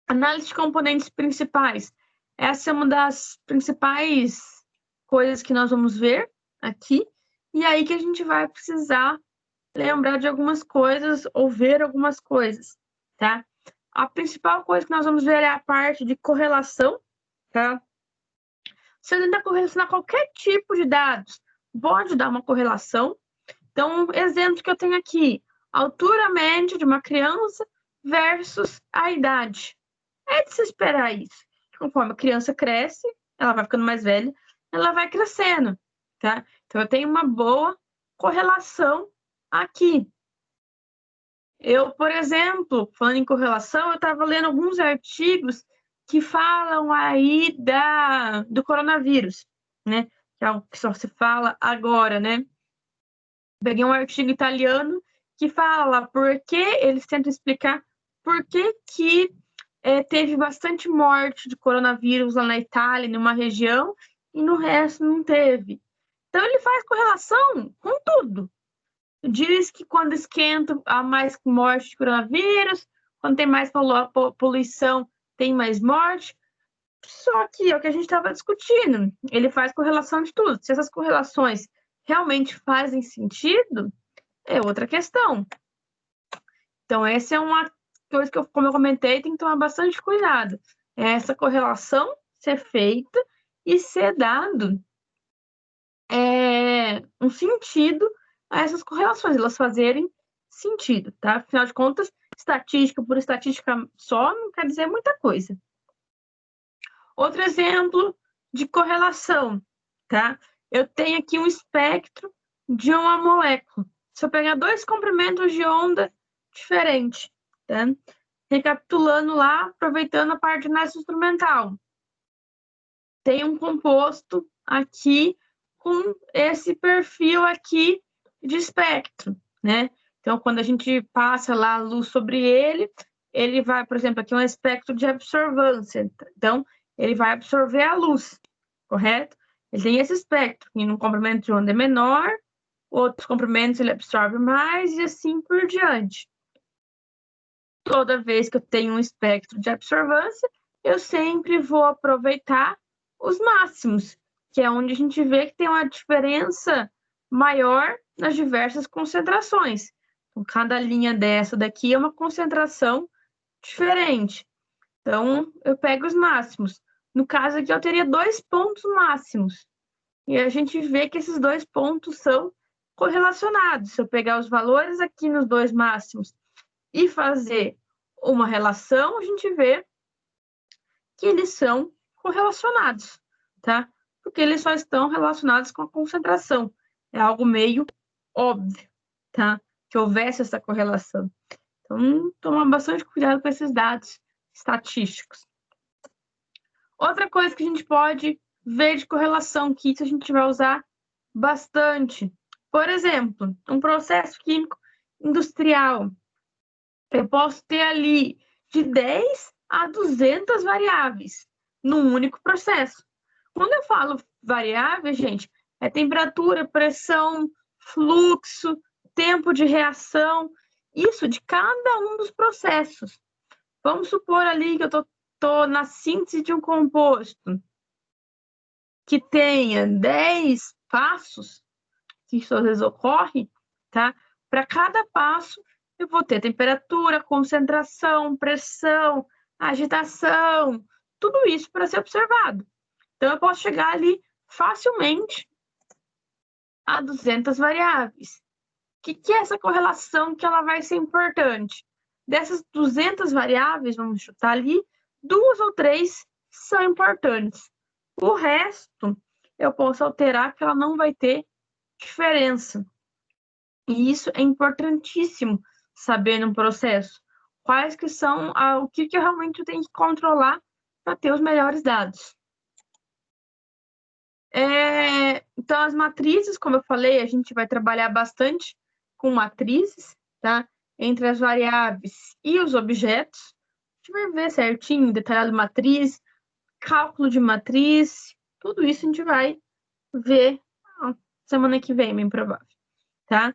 Speaker 1: Análise de componentes principais. Essa é uma das principais coisas que nós vamos ver aqui. E aí que a gente vai precisar lembrar de algumas coisas ou ver algumas coisas, tá? A principal coisa que nós vamos ver é a parte de correlação, tá? Se eu tentar correlacionar qualquer tipo de dados, pode dar uma correlação. Então, exemplo que eu tenho aqui, a altura média de uma criança versus a idade. É de se esperar isso. Conforme a criança cresce, ela vai ficando mais velha, ela vai crescendo, tá? Então, eu tenho uma boa correlação aqui. Eu, por exemplo, falando em correlação, eu estava lendo alguns artigos que falam aí do coronavírus, né? Que é algo que só se fala agora, né? Peguei um artigo italiano que fala porque eles tentam explicar por que teve bastante morte de coronavírus lá na Itália, numa região, e no resto não teve. Então, ele faz correlação com tudo. Diz que quando esquenta, há mais morte de coronavírus, quando tem mais poluição, tem mais morte. Só que é o que a gente estava discutindo. Ele faz correlação de tudo. Se essas correlações realmente fazem sentido, é outra questão. Então, essa é uma coisa que, como eu comentei, tem que tomar bastante cuidado. Essa correlação ser feita e ser dado um sentido a essas correlações, elas fazerem sentido, tá? Afinal de contas, estatística por estatística só não quer dizer muita coisa. Outro exemplo de correlação, tá? Eu tenho aqui um espectro de uma molécula. Se eu pegar dois comprimentos de onda diferentes, tá? Recapitulando lá, aproveitando a parte de análise instrumental. Tem um composto aqui com esse perfil aqui de espectro, né? Então, quando a gente passa lá a luz sobre ele, ele vai, por exemplo, aqui é um espectro de absorvância. Então, ele vai absorver a luz, correto? Ele tem esse espectro, e num comprimento de onda é menor, outros comprimentos ele absorve mais, e assim por diante. Toda vez que eu tenho um espectro de absorvância, eu sempre vou aproveitar os máximos, que é onde a gente vê que tem uma diferença maior nas diversas concentrações. Então, cada linha dessa daqui é uma concentração diferente. Então, eu pego os máximos. No caso aqui, eu teria 2 pontos máximos. E a gente vê que esses 2 pontos são correlacionados. Se eu pegar os valores aqui nos 2 máximos e fazer uma relação, a gente vê que eles são correlacionados, tá? Porque eles só estão relacionados com a concentração. É algo meio óbvio, tá? Que houvesse essa correlação. Então, tomar bastante cuidado com esses dados estatísticos. Outra coisa que a gente pode ver de correlação, que isso a gente vai usar bastante. Por exemplo, um processo químico industrial. Eu posso ter ali de 10 a 200 variáveis num único processo. Quando eu falo variáveis, gente, é temperatura, pressão, fluxo, tempo de reação, isso de cada um dos processos. Vamos supor ali que eu estou na síntese de um composto que tenha 10 passos, que isso às vezes ocorre, tá? Para cada passo, eu vou ter temperatura, concentração, pressão, agitação, tudo isso para ser observado. Então, eu posso chegar ali facilmente a 200 variáveis. O que é essa correlação que ela vai ser importante? Dessas 200 variáveis, vamos chutar ali, 2 ou 3 são importantes. O resto, eu posso alterar que ela não vai ter diferença. E isso é importantíssimo saber no processo. Quais que são, o que eu realmente tenho que controlar para ter os melhores dados. Então, as matrizes, como eu falei, a gente vai trabalhar bastante com matrizes, tá? Entre as variáveis e os objetos. A gente vai ver certinho, detalhado matriz, cálculo de matriz, tudo isso a gente vai ver semana que vem, bem provável, tá?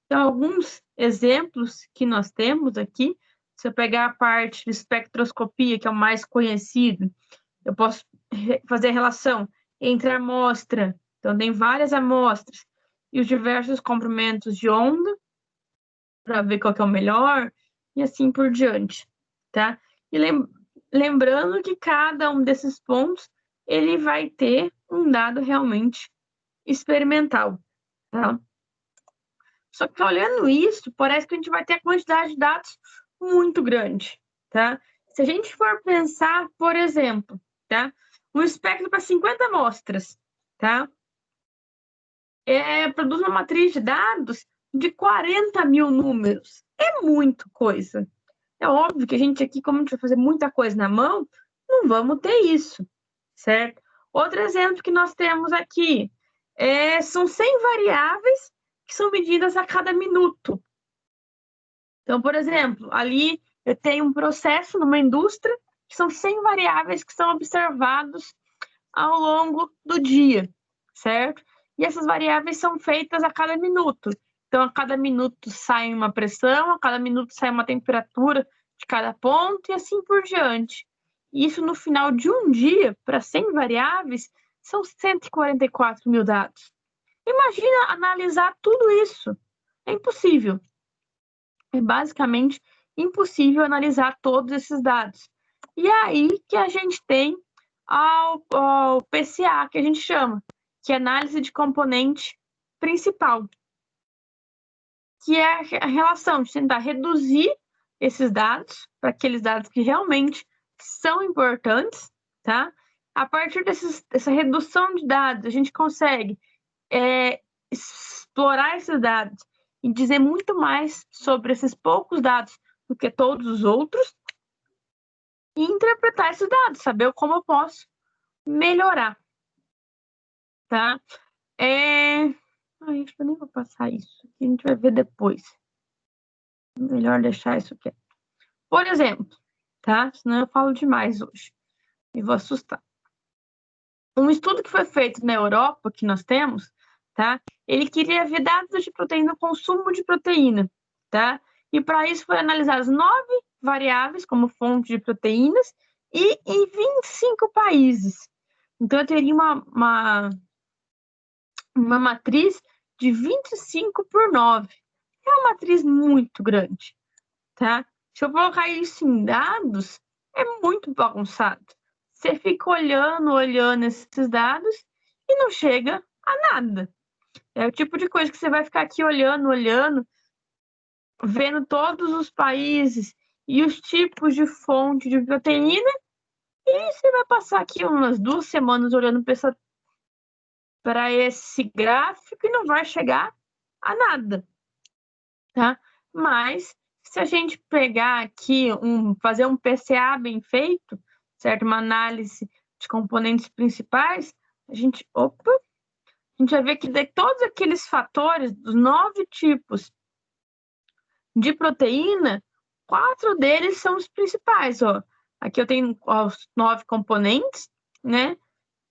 Speaker 1: Então, alguns exemplos que nós temos aqui, se eu pegar a parte de espectroscopia, que é o mais conhecido, eu posso fazer a relação entre a amostra, então tem várias amostras, e os diversos comprimentos de onda, para ver qual que é o melhor, e assim por diante, tá? E lembrando que cada um desses pontos, ele vai ter um dado realmente experimental, tá? Só que olhando isso, parece que a gente vai ter a quantidade de dados muito grande, tá? Se a gente for pensar, por exemplo, tá? Um espectro para 50 amostras, tá? Produz uma matriz de dados de 40 mil números. É muita coisa. É óbvio que a gente aqui, como a gente vai fazer muita coisa na mão, não vamos ter isso, certo? Outro exemplo que nós temos aqui são 100 variáveis que são medidas a cada minuto. Então, por exemplo, ali eu tenho um processo numa indústria que são 100 variáveis que são observados ao longo do dia, certo? E essas variáveis são feitas a cada minuto. Então, a cada minuto sai uma pressão, a cada minuto sai uma temperatura de cada ponto e assim por diante. E isso no final de um dia, para 100 variáveis, são 144 mil dados. Imagina analisar tudo isso. É impossível. É basicamente impossível analisar todos esses dados. E é aí que a gente tem ao PCA, que a gente chama, que é análise de componente principal, que é a relação de tentar reduzir esses dados para aqueles dados que realmente são importantes, tá? A partir dessa redução de dados, a gente consegue explorar esses dados e dizer muito mais sobre esses poucos dados do que todos os outros e interpretar esses dados, saber como eu posso melhorar, tá? Acho que eu nem vou passar isso, a gente vai ver depois. Melhor deixar isso aqui. Por exemplo, tá? Senão eu falo demais hoje e vou assustar. Um estudo que foi feito na Europa, que nós temos, tá? Ele queria ver dados de proteína, consumo de proteína, tá? E para isso foi analisadas 9 variáveis como fonte de proteínas e em 25 países. Então, eu teria uma matriz de 25 por 9. É uma matriz muito grande, tá? Se eu colocar isso em dados, é muito bagunçado. Você fica olhando esses dados e não chega a nada. É o tipo de coisa que você vai ficar aqui olhando, vendo todos os países e os tipos de fonte de proteína, e você vai passar aqui umas 2 semanas olhando para esse gráfico e não vai chegar a nada, tá? Mas se a gente pegar aqui, fazer um PCA bem feito, certo? Uma análise de componentes principais, a gente vai ver que de todos aqueles fatores, dos 9 tipos de proteína, 4 deles são os principais, ó. Aqui eu tenho os 9 componentes, né?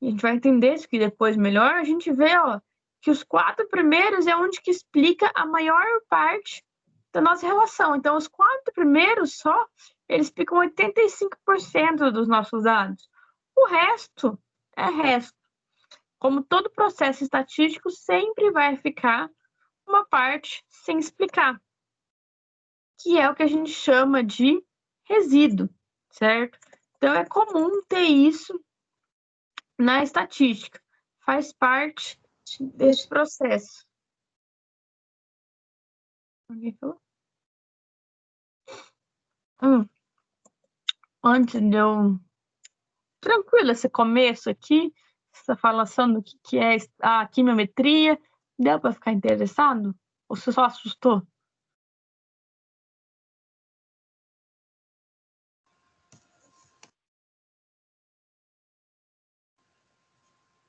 Speaker 1: E a gente vai entender isso aqui depois melhor. A gente vê, ó, que os 4 primeiros é onde que explica a maior parte da nossa relação. Então, os 4 primeiros só, eles explicam 85% dos nossos dados. O resto é resto. Como todo processo estatístico, sempre vai ficar uma parte sem explicar, que é o que a gente chama de resíduo, certo? Então, é comum ter isso na estatística. Faz parte desse processo. Alguém falou? Antes de eu... Tranquilo, esse começo aqui, essa falação do que é a quimiometria, deu para ficar interessado? Ou você só assustou?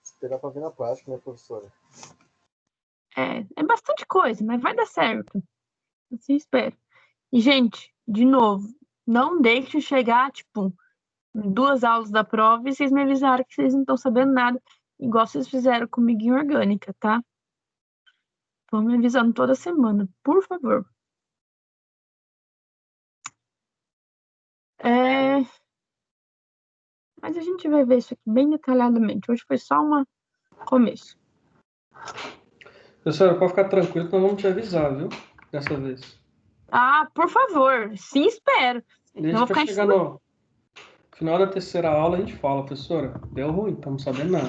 Speaker 2: Esperar para ver na prática, né, professora?
Speaker 1: É bastante coisa, mas vai dar certo. Assim espero. E, gente, de novo, não deixe chegar, tipo, 2 aulas da prova e vocês me avisaram que vocês não estão sabendo nada, igual vocês fizeram comigo em orgânica, tá? Estão me avisando toda semana, por favor. Mas a gente vai ver isso aqui bem detalhadamente. Hoje foi só um começo.
Speaker 5: Professora, pode ficar tranquilo que nós vamos te avisar, viu? Dessa vez.
Speaker 1: Ah, por favor. Sim, espero.
Speaker 5: Deixa pra chegar no final da terceira aula, a gente fala, professora. Deu ruim, estamos sabendo nada.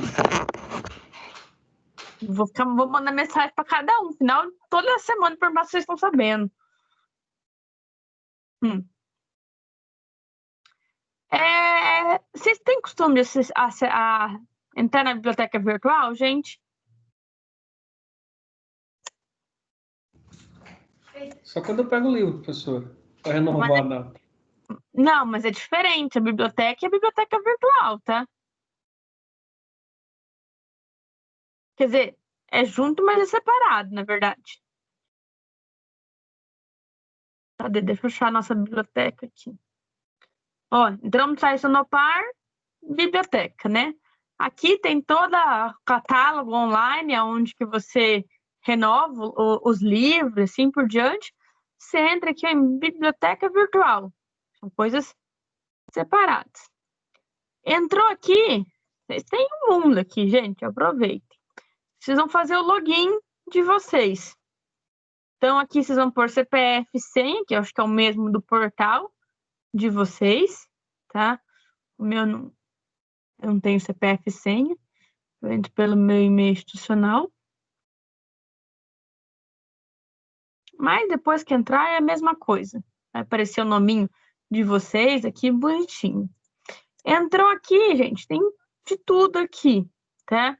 Speaker 1: Vou mandar mensagem para cada um. Final, toda semana, perguntar se vocês estão sabendo. Vocês têm costume de entrar na biblioteca virtual, gente?
Speaker 5: Só quando eu pego o livro, professor, para renovar a data.
Speaker 1: Não, mas é diferente. A biblioteca é a biblioteca virtual, tá? Quer dizer, é junto, mas é separado, na verdade. Cadê? Deixa eu achar a nossa biblioteca aqui. Ó, entramos no site Sanopar, biblioteca, né? Aqui tem todo o catálogo online, onde que você renova os livros, assim por diante. Você entra aqui em biblioteca virtual. São coisas separadas. Entrou aqui, vocês têm um mundo aqui, gente, aproveitem. Vocês vão fazer o login de vocês. Então, aqui vocês vão pôr CPF, senha, que eu acho que é o mesmo do portal de vocês, tá? O meu não... Eu não tenho CPF e senha. Eu entro pelo meu e-mail institucional. Mas depois que entrar é a mesma coisa. Vai aparecer o nominho de vocês aqui bonitinho. Entrou aqui, gente, tem de tudo aqui, tá?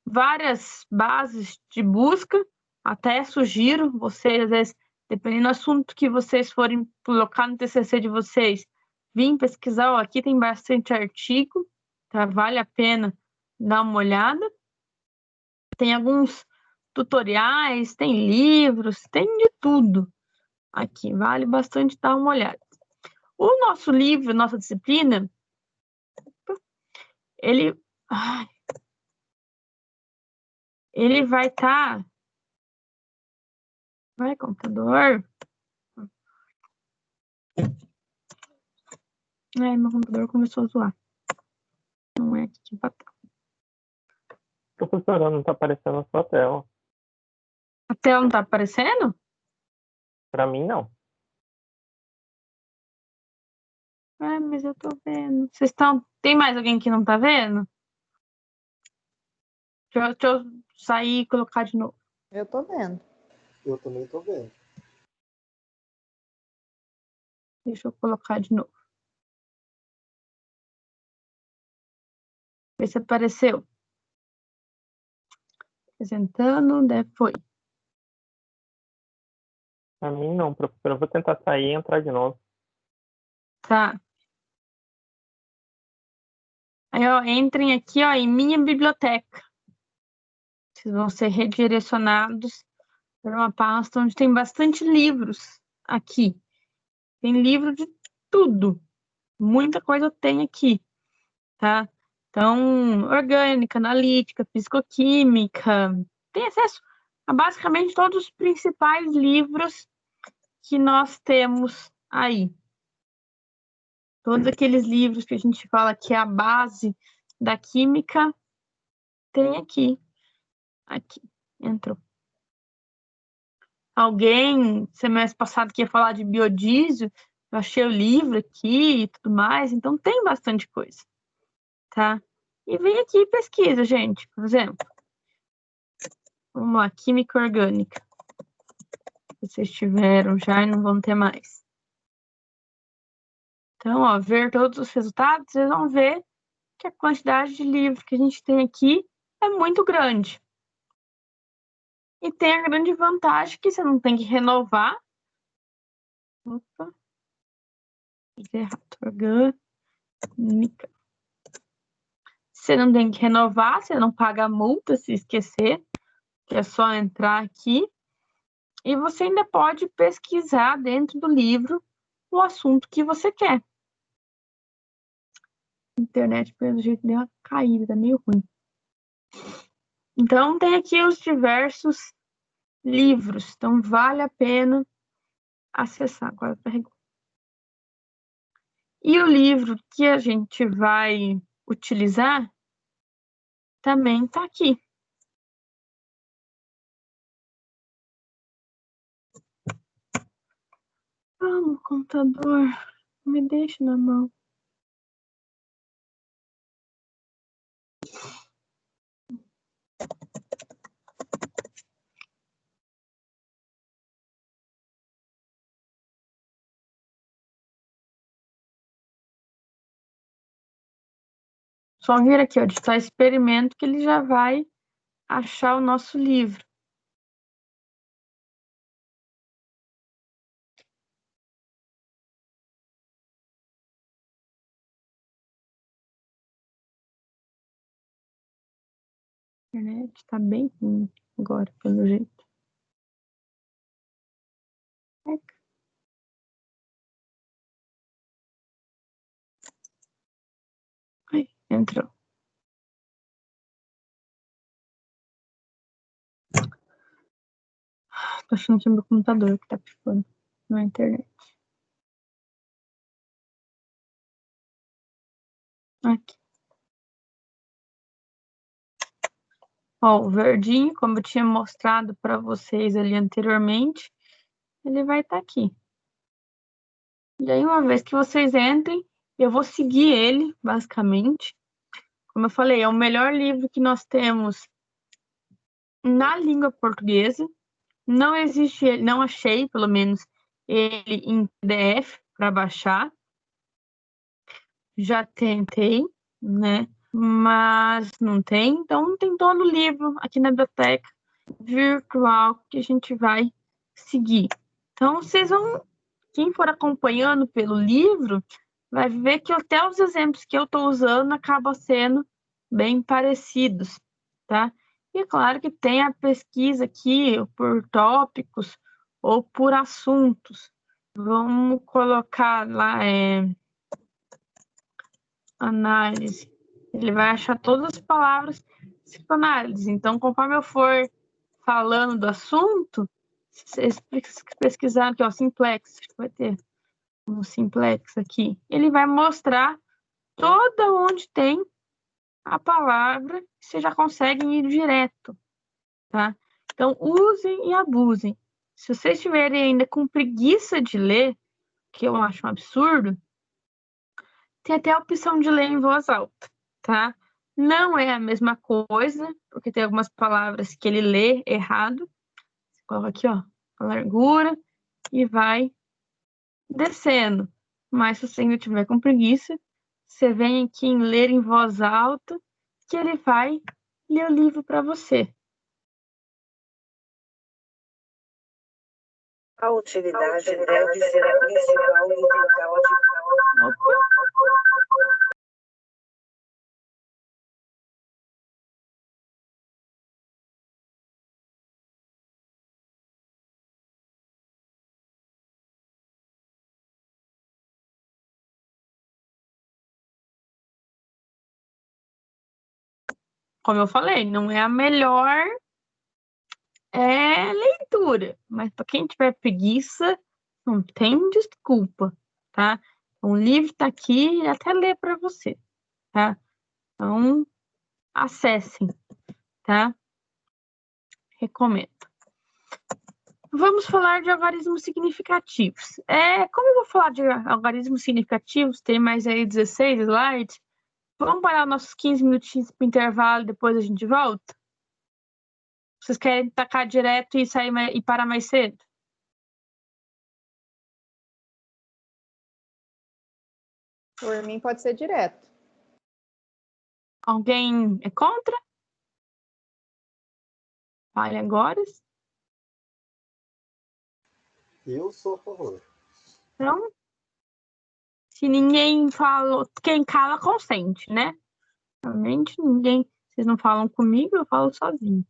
Speaker 1: Várias bases de busca, até sugiro vocês, às vezes, dependendo do assunto que vocês forem colocar no TCC de vocês, vim pesquisar, ó, aqui tem bastante artigo, tá? Vale a pena dar uma olhada. Tem alguns tutoriais, tem livros, tem de tudo aqui, vale bastante dar uma olhada. O nosso livro, nossa disciplina, ele vai estar... Vai, computador. Meu computador começou a zoar. Não é aqui que vai estar.
Speaker 8: Professora, não está aparecendo a sua tela.
Speaker 1: A tela não está aparecendo?
Speaker 8: Para mim, não.
Speaker 1: Mas eu tô vendo. Vocês estão... Tem mais alguém que não tá vendo? Deixa eu sair e colocar de novo.
Speaker 4: Eu tô vendo.
Speaker 2: Eu também tô vendo.
Speaker 1: Deixa eu colocar de novo. Ver se apareceu. Apresentando, foi.
Speaker 8: Para mim, não, professora. Eu vou tentar sair e entrar de novo.
Speaker 1: Tá. Aí, ó, entrem aqui, ó, em minha biblioteca. Vocês vão ser redirecionados para uma pasta onde tem bastante livros aqui. Tem livro de tudo. Muita coisa tem aqui, tá? Então, orgânica, analítica, fisicoquímica. Tem acesso a basicamente todos os principais livros que nós temos aí. Todos aqueles livros que a gente fala que é a base da química, tem aqui. Aqui, entrou. Alguém, semestre passado, que ia falar de biodiesel, eu achei o livro aqui e tudo mais, então tem bastante coisa, tá? E vem aqui e pesquisa, gente, por exemplo. Vamos lá, química orgânica. Vocês tiveram já e não vão ter mais. Então, ó, ver todos os resultados, vocês vão ver que a quantidade de livros que a gente tem aqui é muito grande. E tem a grande vantagem que você não tem que renovar. Opa. Errado. Orgânica. Você não tem que renovar, você não paga multa se esquecer, que é só entrar aqui. E você ainda pode pesquisar dentro do livro o assunto que você quer. A internet, pelo jeito, deu uma caída, tá meio ruim. Então, tem aqui os diversos livros. Então, vale a pena acessar. Agora carregou. E o livro que a gente vai utilizar também está aqui. Vamos, computador, me deixa na mão. Só vir aqui, ó, digitar experimento, que ele já vai achar o nosso livro. A internet está bem ruim agora, pelo jeito. Ai, entrou. Tô achando que é meu computador que tá pifando, não é a internet. Aqui. Ó, o verdinho, como eu tinha mostrado para vocês ali anteriormente, ele vai estar aqui. E aí, uma vez que vocês entrem, eu vou seguir ele, basicamente. Como eu falei, é o melhor livro que nós temos na língua portuguesa. Não existe ele, não achei, pelo menos, ele em PDF para baixar. Já tentei, né? Mas não tem. Então, tem todo o livro aqui na biblioteca virtual que a gente vai seguir. Então, vocês vão, quem for acompanhando pelo livro, vai ver que até os exemplos que eu estou usando acabam sendo bem parecidos, tá? E é claro que tem a pesquisa aqui por tópicos ou por assuntos. Vamos colocar lá, análise. Ele vai achar todas as palavras psicoanálise. Então, conforme eu for falando do assunto, vocês pesquisaram aqui, ó, simplex, vai ter um simplex aqui. Ele vai mostrar toda onde tem a palavra, você já consegue ir direto, tá? Então, usem e abusem. Se vocês estiverem ainda com preguiça de ler, que eu acho um absurdo, tem até a opção de ler em voz alta, tá? Não é a mesma coisa, porque tem algumas palavras que ele lê errado. Você coloca aqui, ó, a largura e vai descendo. Mas se você ainda tiver com preguiça, você vem aqui em ler em voz alta, que ele vai ler o livro para você.
Speaker 9: A utilidade deve ser a principal e legal de...
Speaker 1: Opa. Como eu falei, não é a melhor leitura, mas para quem tiver preguiça, não tem desculpa, tá? O livro está aqui e até lê para você, tá? Então, acessem, tá? Recomendo. Vamos falar de algarismos significativos. Como eu vou falar de algarismos significativos, tem mais aí 16 slides, vamos parar nossos 15 minutinhos para o intervalo e depois a gente volta? Vocês querem tacar direto e sair e parar mais cedo?
Speaker 4: Por mim pode ser direto.
Speaker 1: Alguém é contra? Fale agora.
Speaker 2: Eu sou a favor.
Speaker 1: Então, se ninguém falou, quem cala consente, né? Realmente ninguém, vocês não falam comigo, eu falo sozinho.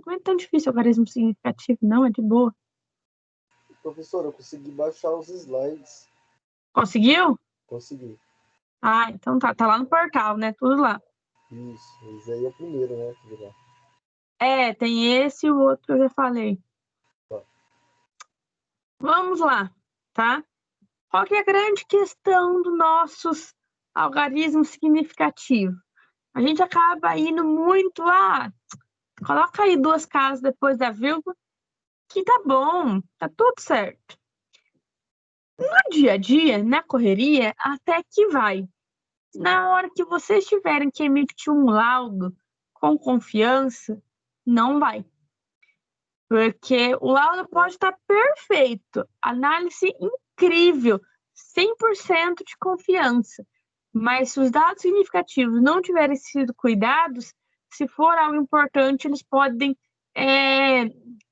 Speaker 1: Não é tão difícil o algarismo significativo, não, é de boa.
Speaker 2: Professor, eu consegui baixar os slides.
Speaker 1: Conseguiu?
Speaker 2: Consegui.
Speaker 1: Ah, então tá lá no portal, né? Tudo lá.
Speaker 2: Isso, esse aí é o primeiro, né?
Speaker 1: Tem esse e o outro eu já falei.
Speaker 2: Tá.
Speaker 1: Vamos lá, tá? Qual que é a grande questão dos nossos algarismos significativos? A gente acaba indo muito coloca aí 2 casas depois da vírgula, que tá bom, tá tudo certo. No dia a dia, na correria, até que vai. Na hora que vocês tiverem que emitir um laudo com confiança, não vai. Porque o laudo pode estar perfeito, análise incrível, 100% de confiança. Mas se os dados significativos não tiverem sido cuidados, se for algo importante, eles podem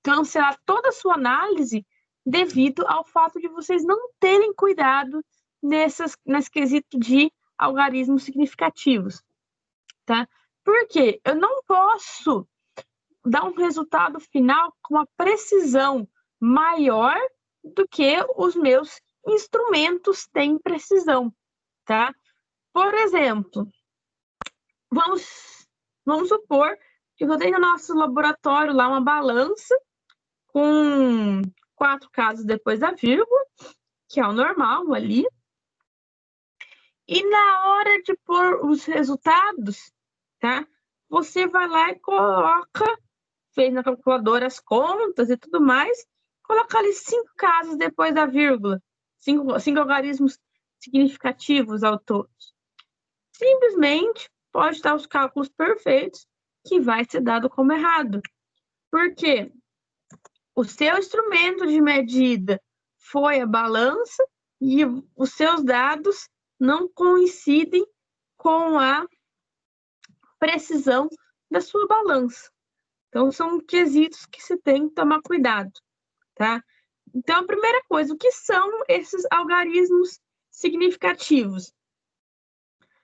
Speaker 1: cancelar toda a sua análise devido ao fato de vocês não terem cuidado nesse quesito de algarismos significativos, tá? Porque eu não posso dar um resultado final com uma precisão maior do que os meus instrumentos têm precisão, tá? Por exemplo, vamos supor que eu tenho no nosso laboratório lá uma balança com 4 casas depois da vírgula, que é o normal ali. E na hora de pôr os resultados, tá? Você vai lá e coloca, fez na calculadora as contas e tudo mais, coloca ali 5 casas depois da vírgula, 5 algarismos significativos ao todo? Simplesmente pode dar os cálculos perfeitos que vai ser dado como errado. Por quê? O seu instrumento de medida foi a balança e os seus dados não coincidem com a precisão da sua balança. Então, são quesitos que se tem que tomar cuidado, tá? Então, a primeira coisa, o que são esses algarismos significativos?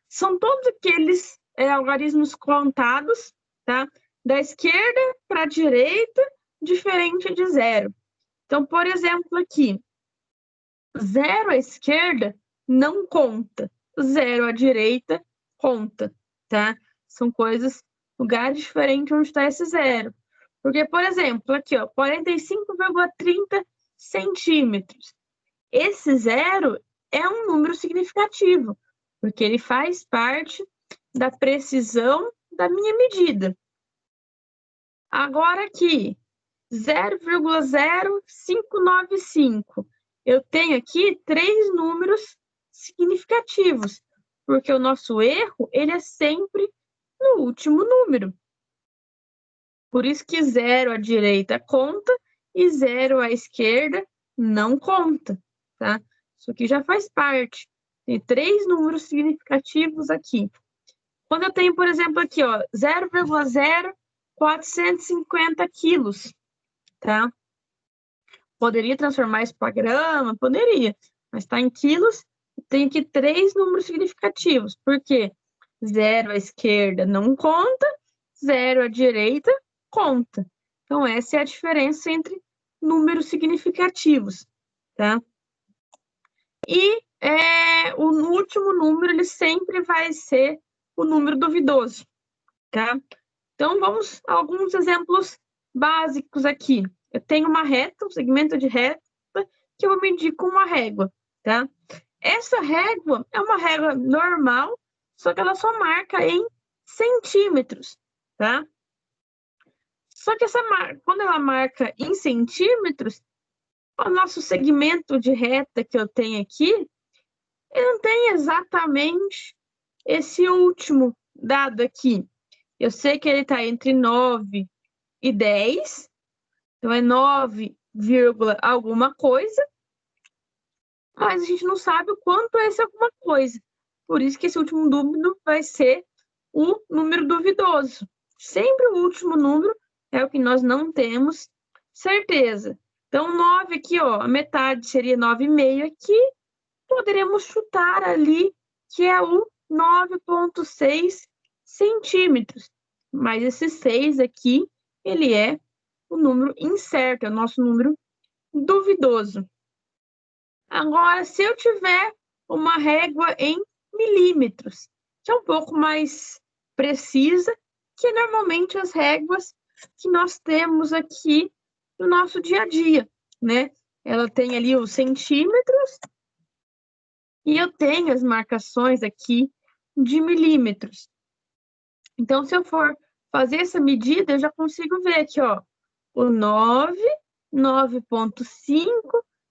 Speaker 1: São todos aqueles algarismos contados, tá? Da esquerda para a direita, diferente de zero. Então, por exemplo, aqui, 0 à esquerda não conta, 0 à direita conta, tá? São coisas, lugares diferentes onde está esse zero. Porque, por exemplo, aqui, ó, 45,30 centímetros. Esse zero é um número significativo, porque ele faz parte da precisão da minha medida. Agora aqui, 0,0595. Eu tenho aqui 3 números significativos, porque o nosso erro, ele é sempre no último número. Por isso que 0 à direita conta e 0 à esquerda não conta, tá? Isso aqui já faz parte. Tem 3 números significativos aqui. Quando eu tenho, por exemplo, aqui, ó, 0,0450 quilos, tá? Poderia transformar isso para grama? Poderia, mas está em quilos. Tem aqui 3 números significativos. Por quê? 0 à esquerda não conta, 0 à direita conta. Então, essa é a diferença entre números significativos, tá? E o último número, ele sempre vai ser o número duvidoso, tá? Então, vamos a alguns exemplos básicos aqui. Eu tenho uma reta, um segmento de reta, que eu vou medir com uma régua, tá? Essa régua é uma régua normal, só que ela só marca em centímetros, tá? Só que quando ela marca em centímetros, o nosso segmento de reta que eu tenho aqui, ele não tem exatamente esse último dado aqui. Eu sei que ele está entre 9 e 10, então é 9, alguma coisa, mas a gente não sabe o quanto é esse alguma coisa. Por isso que esse último número vai ser o número duvidoso. Sempre o último número é o que nós não temos certeza. Então, 9 aqui, ó, a metade seria 9,5 aqui. Poderemos chutar ali que é o 9,6 centímetros. Mas esse 6 aqui, ele é o número incerto, é o nosso número duvidoso. Agora, se eu tiver uma régua em milímetros, que é um pouco mais precisa, que normalmente as réguas que nós temos aqui no nosso dia a dia, né? Ela tem ali os centímetros e eu tenho as marcações aqui de milímetros. Então, se eu for fazer essa medida, eu já consigo ver aqui, ó, o 9, 9,5,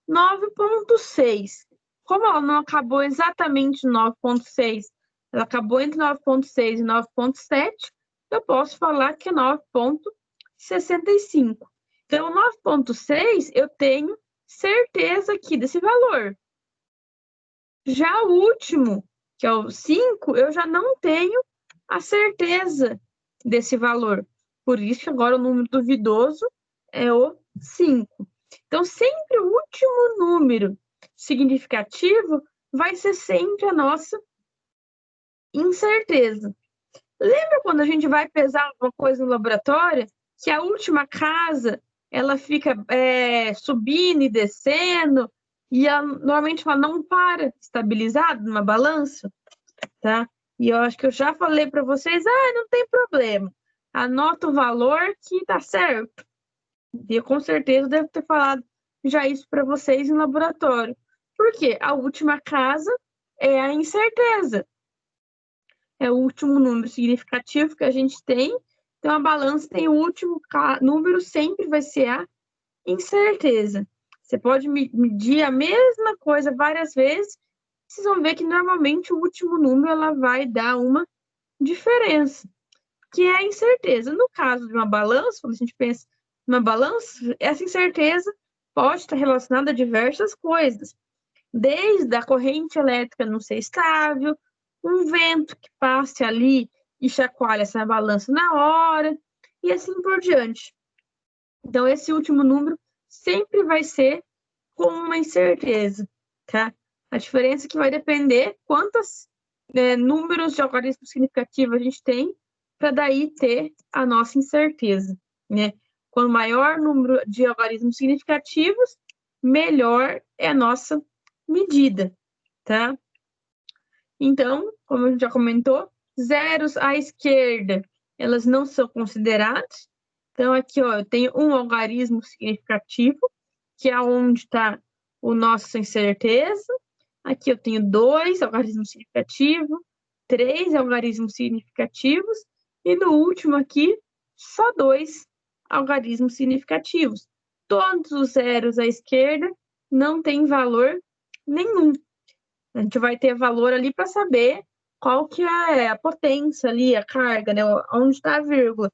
Speaker 1: 9,6. Como ela não acabou exatamente no 9,6, ela acabou entre 9,6 e 9,7, eu posso falar que é 9,65. Então, 9,6 eu tenho certeza aqui desse valor. Já o último, que é o 5, eu já não tenho a certeza desse valor. Por isso, agora o número duvidoso é o 5. Então, sempre o último número significativo vai ser sempre a nossa incerteza. Lembra quando a gente vai pesar alguma coisa no laboratório, que a última casa ela fica subindo e descendo, e normalmente ela não para estabilizada numa balança, tá? E eu acho que eu já falei para vocês, não tem problema, anota o valor que tá certo. E eu com certeza devo ter falado já isso para vocês no laboratório. Por quê? A última casa é a incerteza. É o último número significativo que a gente tem. Então, a balança tem o último número, sempre vai ser a incerteza. Você pode medir a mesma coisa várias vezes vocês vão ver que normalmente o último número ela vai dar uma diferença, que é a incerteza. No caso de uma balança, quando a gente pensa numa balança, essa incerteza pode estar relacionada a diversas coisas, desde a corrente elétrica não ser estável, um vento que passe ali e chacoalha essa balança na hora, e assim por diante. Então, esse último número sempre vai ser com uma incerteza, tá? A diferença é que vai depender quantos números de algarismo significativo a gente tem para daí ter a nossa incerteza, né? Quanto maior número de algarismos significativos, melhor é a nossa medida, tá? Então, como a gente já comentou, zeros à esquerda, elas não são consideradas. Então, aqui, ó, eu tenho um algarismo significativo, que é onde está o nosso incerteza. Aqui eu tenho 2 algarismos significativos, 3 algarismos significativos, e no último aqui, só 2 algarismos significativos. Todos os zeros à esquerda não têm valor nenhum. A gente vai ter valor ali para saber qual que é a potência ali, a carga, né? Onde está a vírgula.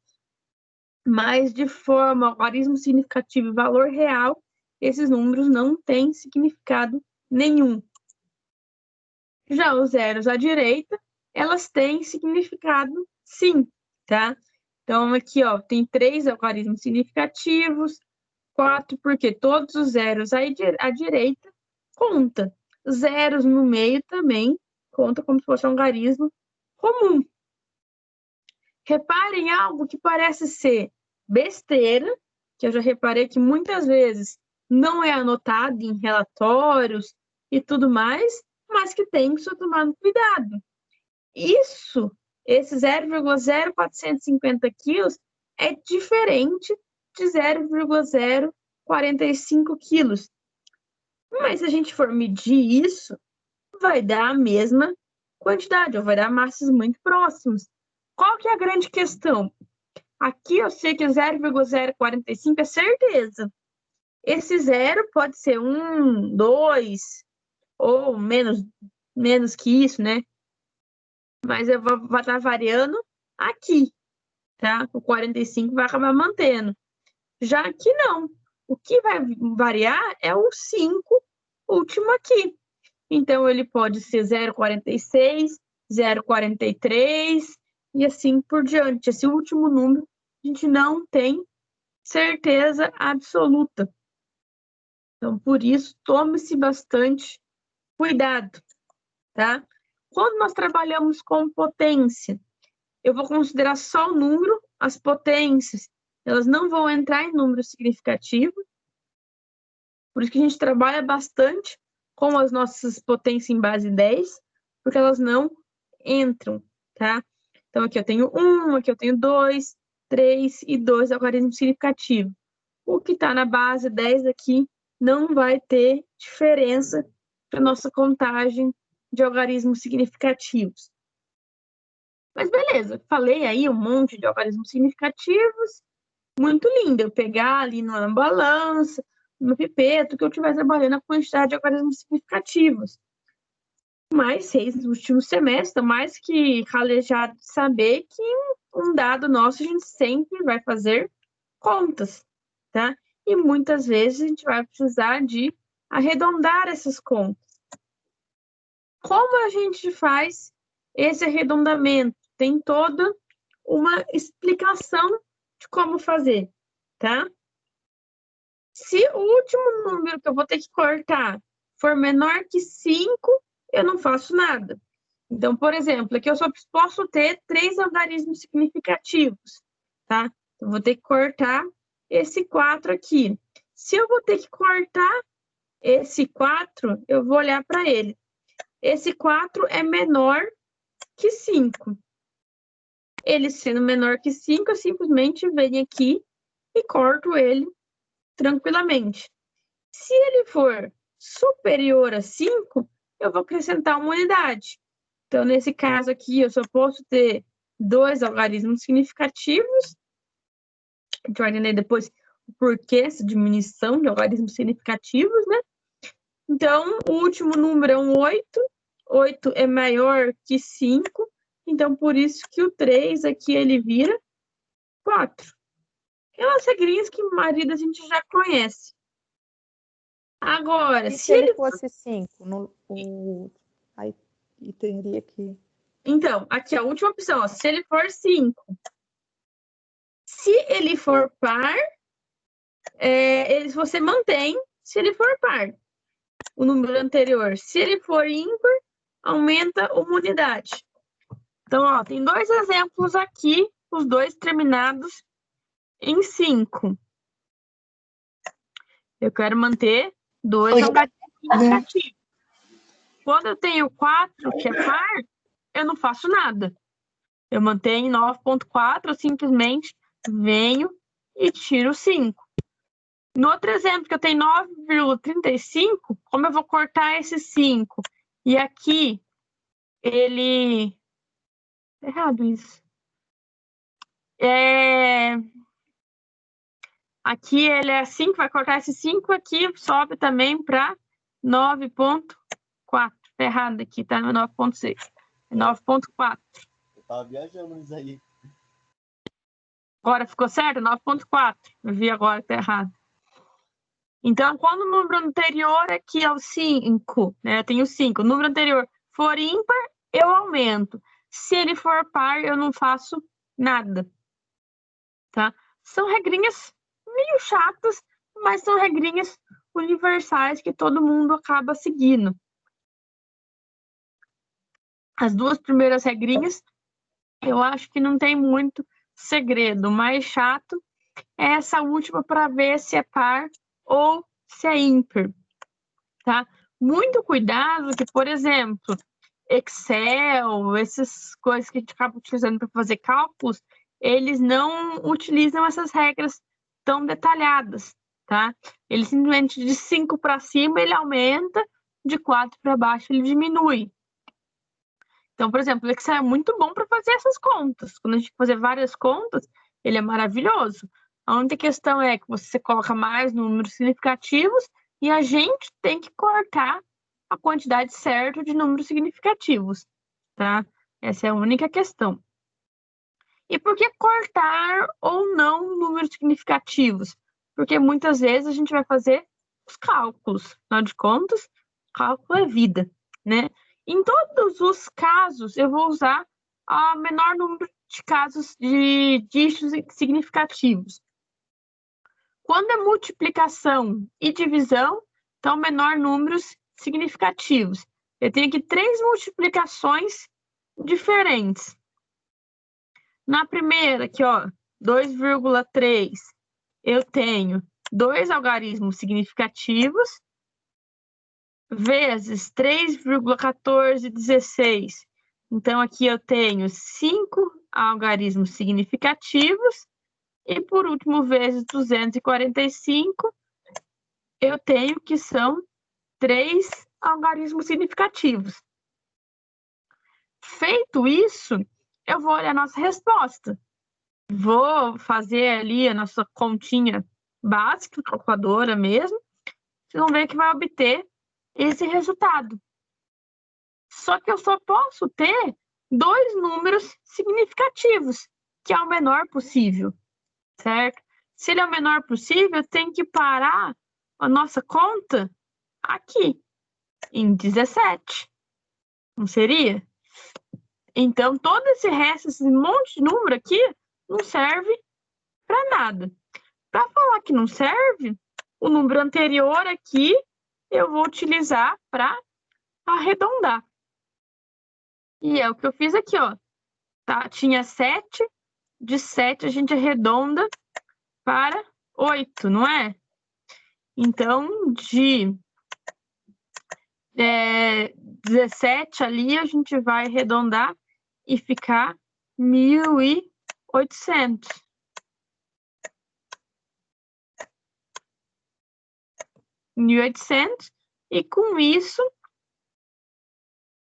Speaker 1: Mas de forma algarismo significativo e valor real, esses números não têm significado nenhum. Já os zeros à direita, elas têm significado sim, tá? Então, aqui, ó, tem 3 algarismos significativos, 4, porque todos os zeros à direita conta. Zeros no meio também conta como se fosse um algarismo comum. Reparem algo que parece ser besteira, que eu já reparei que muitas vezes não é anotado em relatórios e tudo mais, mas que tem que ser tomado cuidado. Esse 0,0450 quilos é diferente de 0,045 quilos. Mas se a gente for medir isso, vai dar a mesma quantidade, ou vai dar massas muito próximas. Qual que é a grande questão? Aqui eu sei que 0,045 é certeza. Esse zero pode ser 1, 2, ou menos que isso, né? Mas eu vou estar variando aqui, tá? O 45 vai acabar mantendo. Já aqui não. O que vai variar é o 5 último aqui. Então, ele pode ser 0,46, 0,43 e assim por diante. Esse último número, a gente não tem certeza absoluta. Então, por isso, tome-se bastante cuidado, tá? Quando nós trabalhamos com potência, eu vou considerar só o número, as potências, elas não vão entrar em número significativo. Por isso que a gente trabalha bastante com as nossas potências em base 10, porque elas não entram, tá? Então, aqui eu tenho 1, aqui eu tenho 2, 3 e 2 algarismos significativos. O que está na base 10 aqui não vai ter diferença para a nossa contagem de algarismos significativos. Mas beleza, falei aí um monte de algarismos significativos, muito lindo. Eu pegar ali numa balança, no pipeta, que eu estiver trabalhando a quantidade de algarismos significativos. Mas 6 no último semestre, mais que calejado de saber que um dado nosso a gente sempre vai fazer contas, tá? E muitas vezes a gente vai precisar de arredondar essas contas. Como a gente faz esse arredondamento? Tem toda uma explicação de como fazer, tá? Se o último número que eu vou ter que cortar for menor que 5, eu não faço nada. Então, por exemplo, aqui eu só posso ter 3 algarismos significativos, tá? Eu vou ter que cortar esse 4 aqui. Se eu vou ter que cortar esse 4, eu vou olhar para ele. Esse 4 é menor que 5. Ele sendo menor que 5, eu simplesmente venho aqui e corto ele tranquilamente. Se ele for superior a 5, eu vou acrescentar uma unidade. Então, nesse caso aqui, eu só posso ter 2 algarismos significativos. A gente vai entender depois o porquê essa diminuição de algarismos significativos, né? Então, o último número é um 8 8 é maior que 5, então por isso que o 3 aqui ele vira 4. Aquelas regrinhas que a maioria da gente já conhece. Agora,
Speaker 4: E se ele fosse 5? Aí teria que...
Speaker 1: Então, aqui a última opção, ó, se ele for 5. Se ele for par, você mantém se ele for par. O número anterior. Se ele for ímpar, aumenta uma unidade. Então, ó, tem 2 exemplos aqui, os 2 terminados em 5. Eu quero manter 2 algarismos significativos. Quando eu tenho 4, que é par, eu não faço nada. Eu mantenho 9,4, eu simplesmente venho e tiro 5. No outro exemplo, que eu tenho 9,35, como eu vou cortar esse 5? E aqui, ele... Errado isso. Aqui ele é 5, vai cortar esse 5 aqui, sobe também para 9,4. Tá errado aqui, tá no 9,6. É 9,4.
Speaker 2: Eu tava viajando nisso aí.
Speaker 1: Agora ficou certo? 9,4. Eu vi agora que tá errado. Então, quando o número anterior aqui é o 5, né? Eu tenho 5. O número anterior for ímpar, eu aumento. Se ele for par, eu não faço nada. Tá? São regrinhas meio chatas, mas são regrinhas universais que todo mundo acaba seguindo. As 2 primeiras regrinhas, eu acho que não tem muito segredo. O mais chato é essa última para ver se é par ou se é ímpar, tá? Muito cuidado que, por exemplo, Excel, essas coisas que a gente acaba utilizando para fazer cálculos, eles não utilizam essas regras tão detalhadas, tá? Ele simplesmente de 5 para cima ele aumenta, de 4 para baixo ele diminui. Então, por exemplo, o Excel é muito bom para fazer essas contas. Quando a gente fazer várias contas, ele é maravilhoso. A única questão é que você coloca mais números significativos e a gente tem que cortar a quantidade certa de números significativos, tá? Essa é a única questão. E por que cortar ou não números significativos? Porque muitas vezes a gente vai fazer os cálculos. Afinal de contas, cálculo é vida, né? Em todos os casos, eu vou usar o menor número de casos de dígitos significativos. Quando é multiplicação e divisão, então menor números significativos. Eu tenho aqui 3 multiplicações diferentes. Na primeira, aqui, ó, 2,3, eu tenho 2 algarismos significativos, vezes 3,1416. Então, aqui eu tenho 5 algarismos significativos. E, por último, vezes 245, eu tenho que são 3 algarismos significativos. Feito isso, eu vou olhar a nossa resposta. Vou fazer ali a nossa continha básica, calculadora mesmo. Vocês vão ver que vai obter esse resultado. Só que eu só posso ter 2 números significativos, que é o menor possível, certo? Se ele é o menor possível, eu tenho que parar a nossa conta aqui, em 17. Não seria? Então, todo esse resto, esse monte de número aqui, não serve para nada. Para falar que não serve, o número anterior aqui, eu vou utilizar para arredondar. E é o que eu fiz aqui, ó. Tá? Tinha 7, de 7 a gente arredonda para 8, não é? Então, de 17 ali, a gente vai arredondar e ficar 1.800. 1.800. E com isso,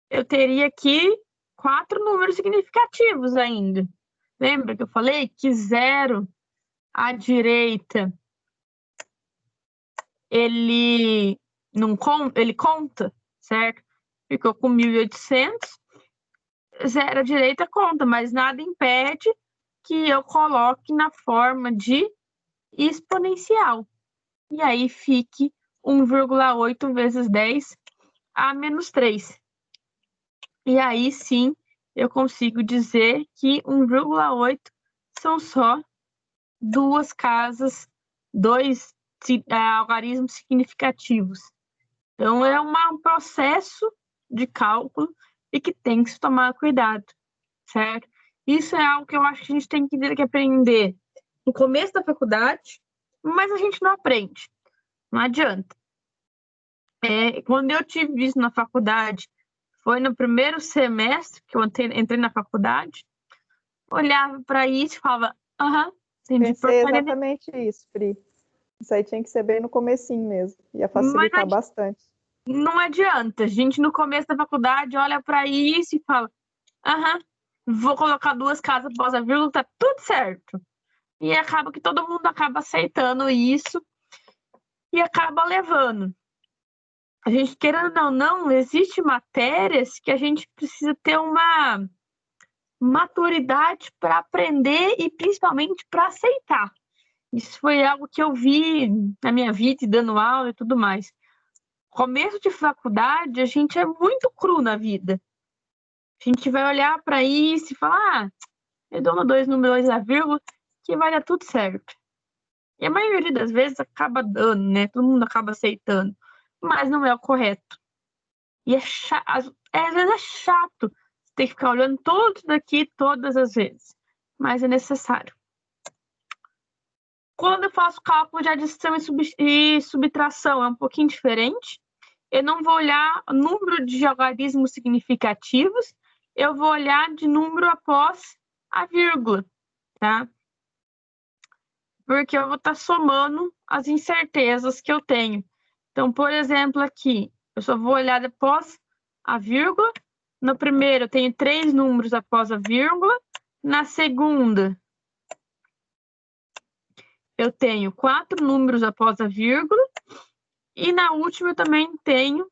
Speaker 1: eu teria aqui 4 números significativos ainda. Lembra que eu falei que 0 à direita, ele conta, certo? ficou com 1.800, zero à direita conta, mas nada impede que eu coloque na forma de exponencial. E aí fique 1,8 vezes 10 a menos 3. E aí sim eu consigo dizer que 1,8 são só duas casas, dois algarismos significativos. Então é um processo de cálculo e que tem que se tomar cuidado, certo? Isso é algo que eu acho que a gente tem que aprender no começo da faculdade, mas a gente não aprende, não adianta. Quando eu tive isso na faculdade, foi no primeiro semestre que eu entrei na faculdade, olhava para isso e falava, entendi.
Speaker 4: Pensei exatamente isso, Pri. Isso aí tinha que ser bem no comecinho mesmo, ia facilitar bastante.
Speaker 1: Não adianta, a gente no começo da faculdade olha para isso e fala, vou colocar duas casas após a vírgula, tá tudo certo. E acaba que todo mundo acaba aceitando isso e acaba levando. A gente, querendo ou não, existe matérias que a gente precisa ter uma maturidade para aprender e principalmente para aceitar. Isso foi algo que eu vi na minha vida, dando aula e tudo mais. Começo de faculdade, a gente é muito cru na vida. A gente vai olhar para isso e falar, redondo 2 números 2 a vírgula, que vai dar tudo certo. E a maioria das vezes acaba dando, né? Todo mundo acaba aceitando. Mas não é o correto. E às vezes é chato ter que ficar olhando tudo daqui todas as vezes. Mas é necessário. Quando eu faço cálculo de adição e subtração, é um pouquinho diferente. Eu não vou olhar o número de algarismos significativos, eu vou olhar de número após a vírgula, tá? Porque eu vou estar somando as incertezas que eu tenho. Então, por exemplo, aqui, eu só vou olhar após a vírgula. No primeiro, eu tenho 3 números após a vírgula. Na segunda, eu tenho 4 números após a vírgula. E na última, eu também tenho...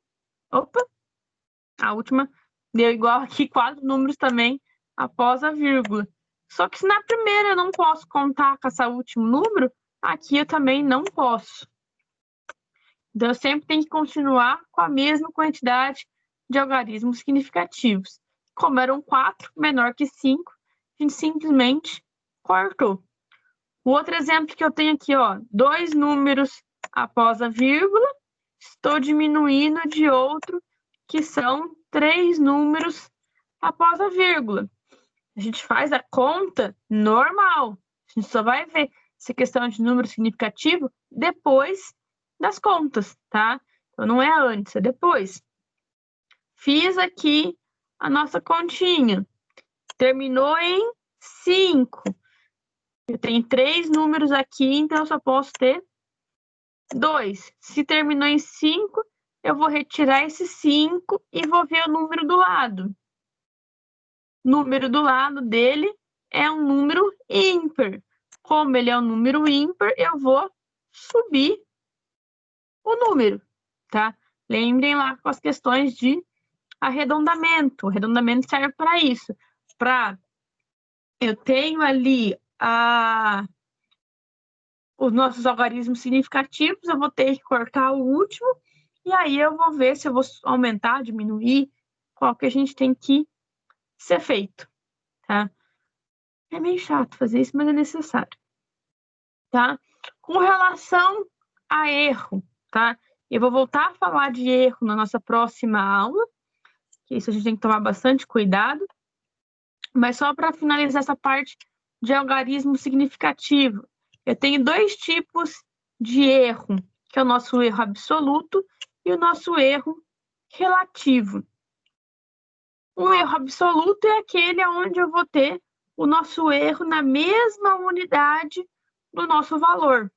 Speaker 1: A última deu igual aqui, 4 números também após a vírgula. Só que se na primeira eu não posso contar com esse último número, aqui eu também não posso. Então, eu sempre tenho que continuar com a mesma quantidade de algarismos significativos. Como eram 4, menor que 5, a gente simplesmente cortou. O outro exemplo que eu tenho aqui, 2 números após a vírgula, estou diminuindo de outro, que são 3 números após a vírgula. A gente faz a conta normal. A gente só vai ver essa questão de número significativo depois das contas, tá? Então, não é antes, é depois. Fiz aqui a nossa continha. Terminou em 5. Eu tenho 3 números aqui, então eu só posso ter 2. Se terminou em 5, eu vou retirar esse 5 e vou ver o número do lado. O número do lado dele é um número ímpar. Como ele é um número ímpar, eu vou subir o número, tá? Lembrem lá com as questões de arredondamento. O arredondamento serve para isso. Eu tenho ali os nossos algarismos significativos, eu vou ter que cortar o último, e aí eu vou ver se eu vou aumentar, diminuir, qual que a gente tem que ser feito, tá? É meio chato fazer isso, mas é necessário, tá? Com relação a erro, tá? Eu vou voltar a falar de erro na nossa próxima aula, que isso a gente tem que tomar bastante cuidado, mas só para finalizar essa parte de algarismo significativo, eu tenho 2 tipos de erro, que é o nosso erro absoluto e o nosso erro relativo. Um erro absoluto é aquele onde eu vou ter o nosso erro na mesma unidade do nosso valor,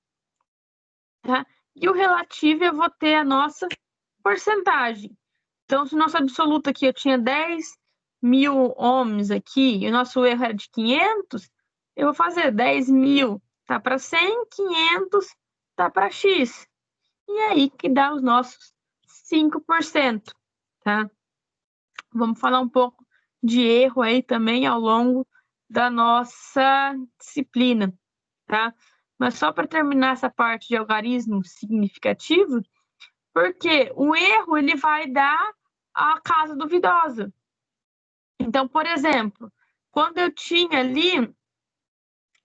Speaker 1: tá? E o relativo eu vou ter a nossa porcentagem. Então, se o nosso absoluto aqui eu tinha 10.000 ohms aqui e o nosso erro era de 500, eu vou fazer 10.000 tá para 100, 500 tá para X. E aí que dá os nossos 5%, tá? Vamos falar um pouco de erro aí também ao longo da nossa disciplina, tá? Mas só para terminar essa parte de algarismo significativo, porque o erro ele vai dar a casa duvidosa. Então, por exemplo, quando eu tinha ali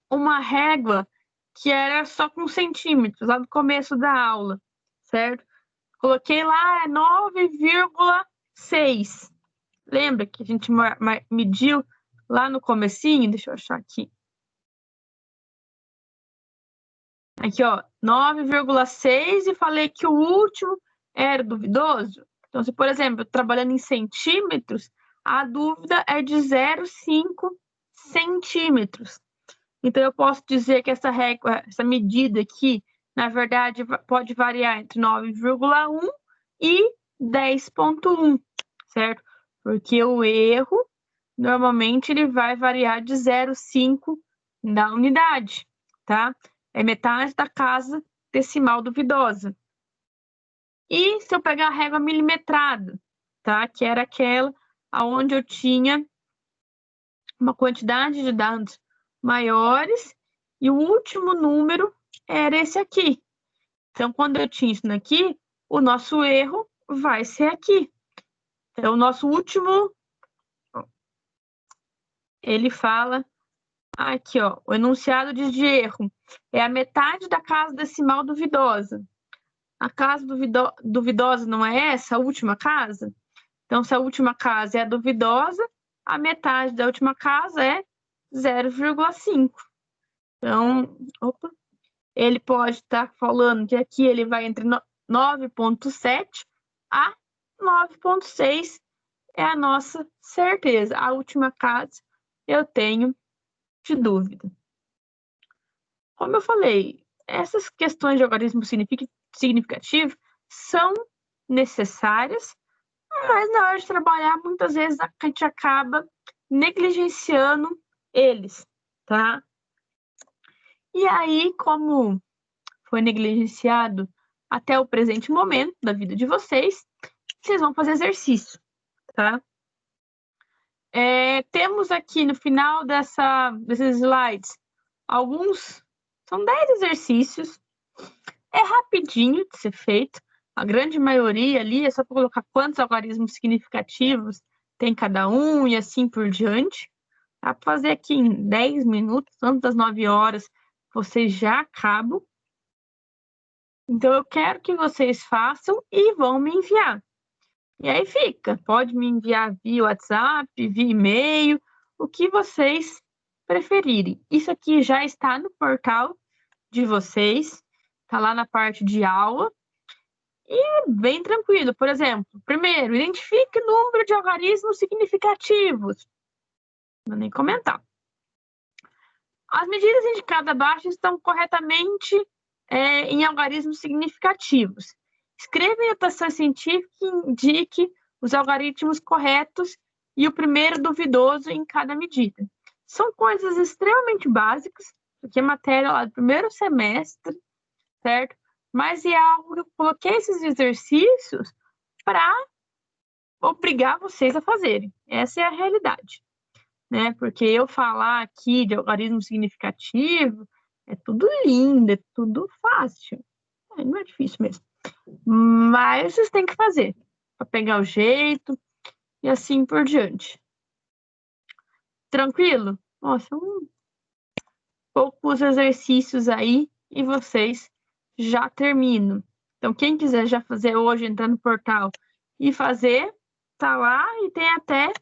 Speaker 1: uma régua que era só com centímetros, lá no começo da aula, certo? Coloquei lá 9,6. Lembra que a gente mediu lá no comecinho? Deixa eu achar aqui. Aqui, ó, 9,6 e falei que o último era duvidoso. Então, se, por exemplo, trabalhando em centímetros, a dúvida é de 0,5 centímetros. Então, eu posso dizer que essa régua, essa medida aqui, na verdade, pode variar entre 9,1 e 10,1, certo? Porque o erro, normalmente, ele vai variar de 0,5 na unidade, tá? É metade da casa decimal duvidosa. E se eu pegar a régua milimetrada, tá? Que era aquela onde eu tinha uma quantidade de dados maiores e o último número era esse aqui. Então, quando eu tinha isso aqui, o nosso erro vai ser aqui. Então, o nosso último, ele fala aqui, ó, o enunciado diz de erro é a metade da casa decimal duvidosa. A casa duvidosa não é essa, a última casa? Então, se a última casa é a duvidosa, a metade da última casa é 0,5. Então, ele pode estar falando que aqui ele vai entre 9,7 a 9,6 é a nossa certeza. A última casa eu tenho de dúvida. Como eu falei, essas questões de algarismo significativo são necessárias, mas na hora de trabalhar, muitas vezes a gente acaba negligenciando eles, tá? E aí, como foi negligenciado até o presente momento da vida de vocês, vocês vão fazer exercício, tá? Temos aqui no final desses slides são 10 exercícios. É rapidinho de ser feito. A grande maioria ali é só para colocar quantos algarismos significativos tem cada um e assim por diante. Dá para fazer aqui em 10 minutos, antes das 9 horas, vocês já acabam. Então, eu quero que vocês façam e vão me enviar. E aí fica, pode me enviar via WhatsApp, via e-mail, o que vocês preferirem. Isso aqui já está no portal de vocês, está lá na parte de aula. E é bem tranquilo. Por exemplo, primeiro, identifique o número de algarismos significativos. Não vou nem comentar. As medidas indicadas abaixo estão corretamente em algarismos significativos. Escreva em notação científica e indique os algoritmos corretos e o primeiro duvidoso em cada medida. São coisas extremamente básicas, porque é matéria lá do primeiro semestre, certo? Mas é algo que eu coloquei esses exercícios para obrigar vocês a fazerem. Essa é a realidade, né? Porque eu falar aqui de algarismo significativo é tudo lindo, é tudo fácil. Não é difícil mesmo. Mas vocês têm que fazer para pegar o jeito e assim por diante. Tranquilo? Nossa, poucos exercícios aí e vocês já terminam. Então, quem quiser já fazer hoje, entrar no portal e fazer, tá lá e tem até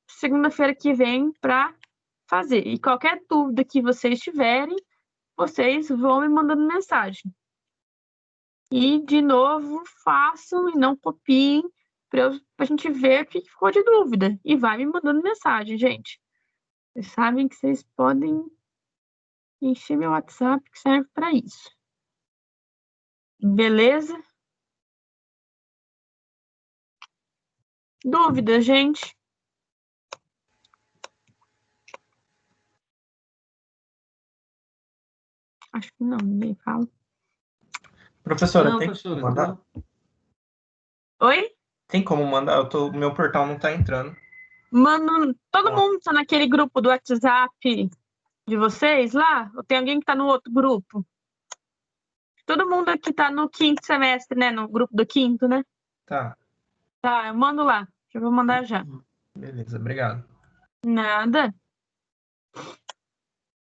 Speaker 1: segunda-feira que vem para fazer. E qualquer dúvida que vocês tiverem, vocês vão me mandando mensagem. E, de novo, façam e não copiem para a gente ver o que ficou de dúvida. E vai me mandando mensagem, gente. Vocês sabem que vocês podem encher meu WhatsApp, que serve para isso. Beleza? Dúvida, gente? Acho que não, ninguém fala.
Speaker 3: Professora,
Speaker 5: Não,
Speaker 3: tem
Speaker 5: professora,
Speaker 3: que mandar?
Speaker 1: Oi?
Speaker 3: Tem como mandar? Meu portal não tá entrando.
Speaker 1: Mano, todo mundo tá naquele grupo do WhatsApp de vocês lá? Ou tem alguém que tá no outro grupo? Todo mundo aqui tá no 5º semestre, né? No grupo do 5º, né?
Speaker 3: Tá.
Speaker 1: Tá, eu mando lá. Eu vou mandar já.
Speaker 3: Beleza, obrigado.
Speaker 1: Nada.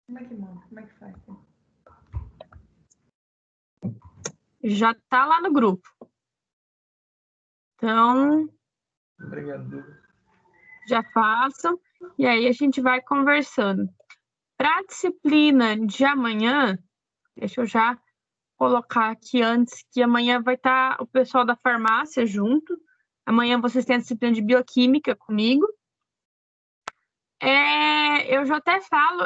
Speaker 4: Como é que manda? Como é que faz?
Speaker 1: Já tá lá no grupo. Então,
Speaker 3: Obrigado.
Speaker 1: já façam. E aí a gente vai conversando. Para a disciplina de amanhã, deixa eu já colocar aqui antes, que amanhã vai estar o pessoal da farmácia junto. Amanhã vocês têm a disciplina de bioquímica comigo. Eu já até falo,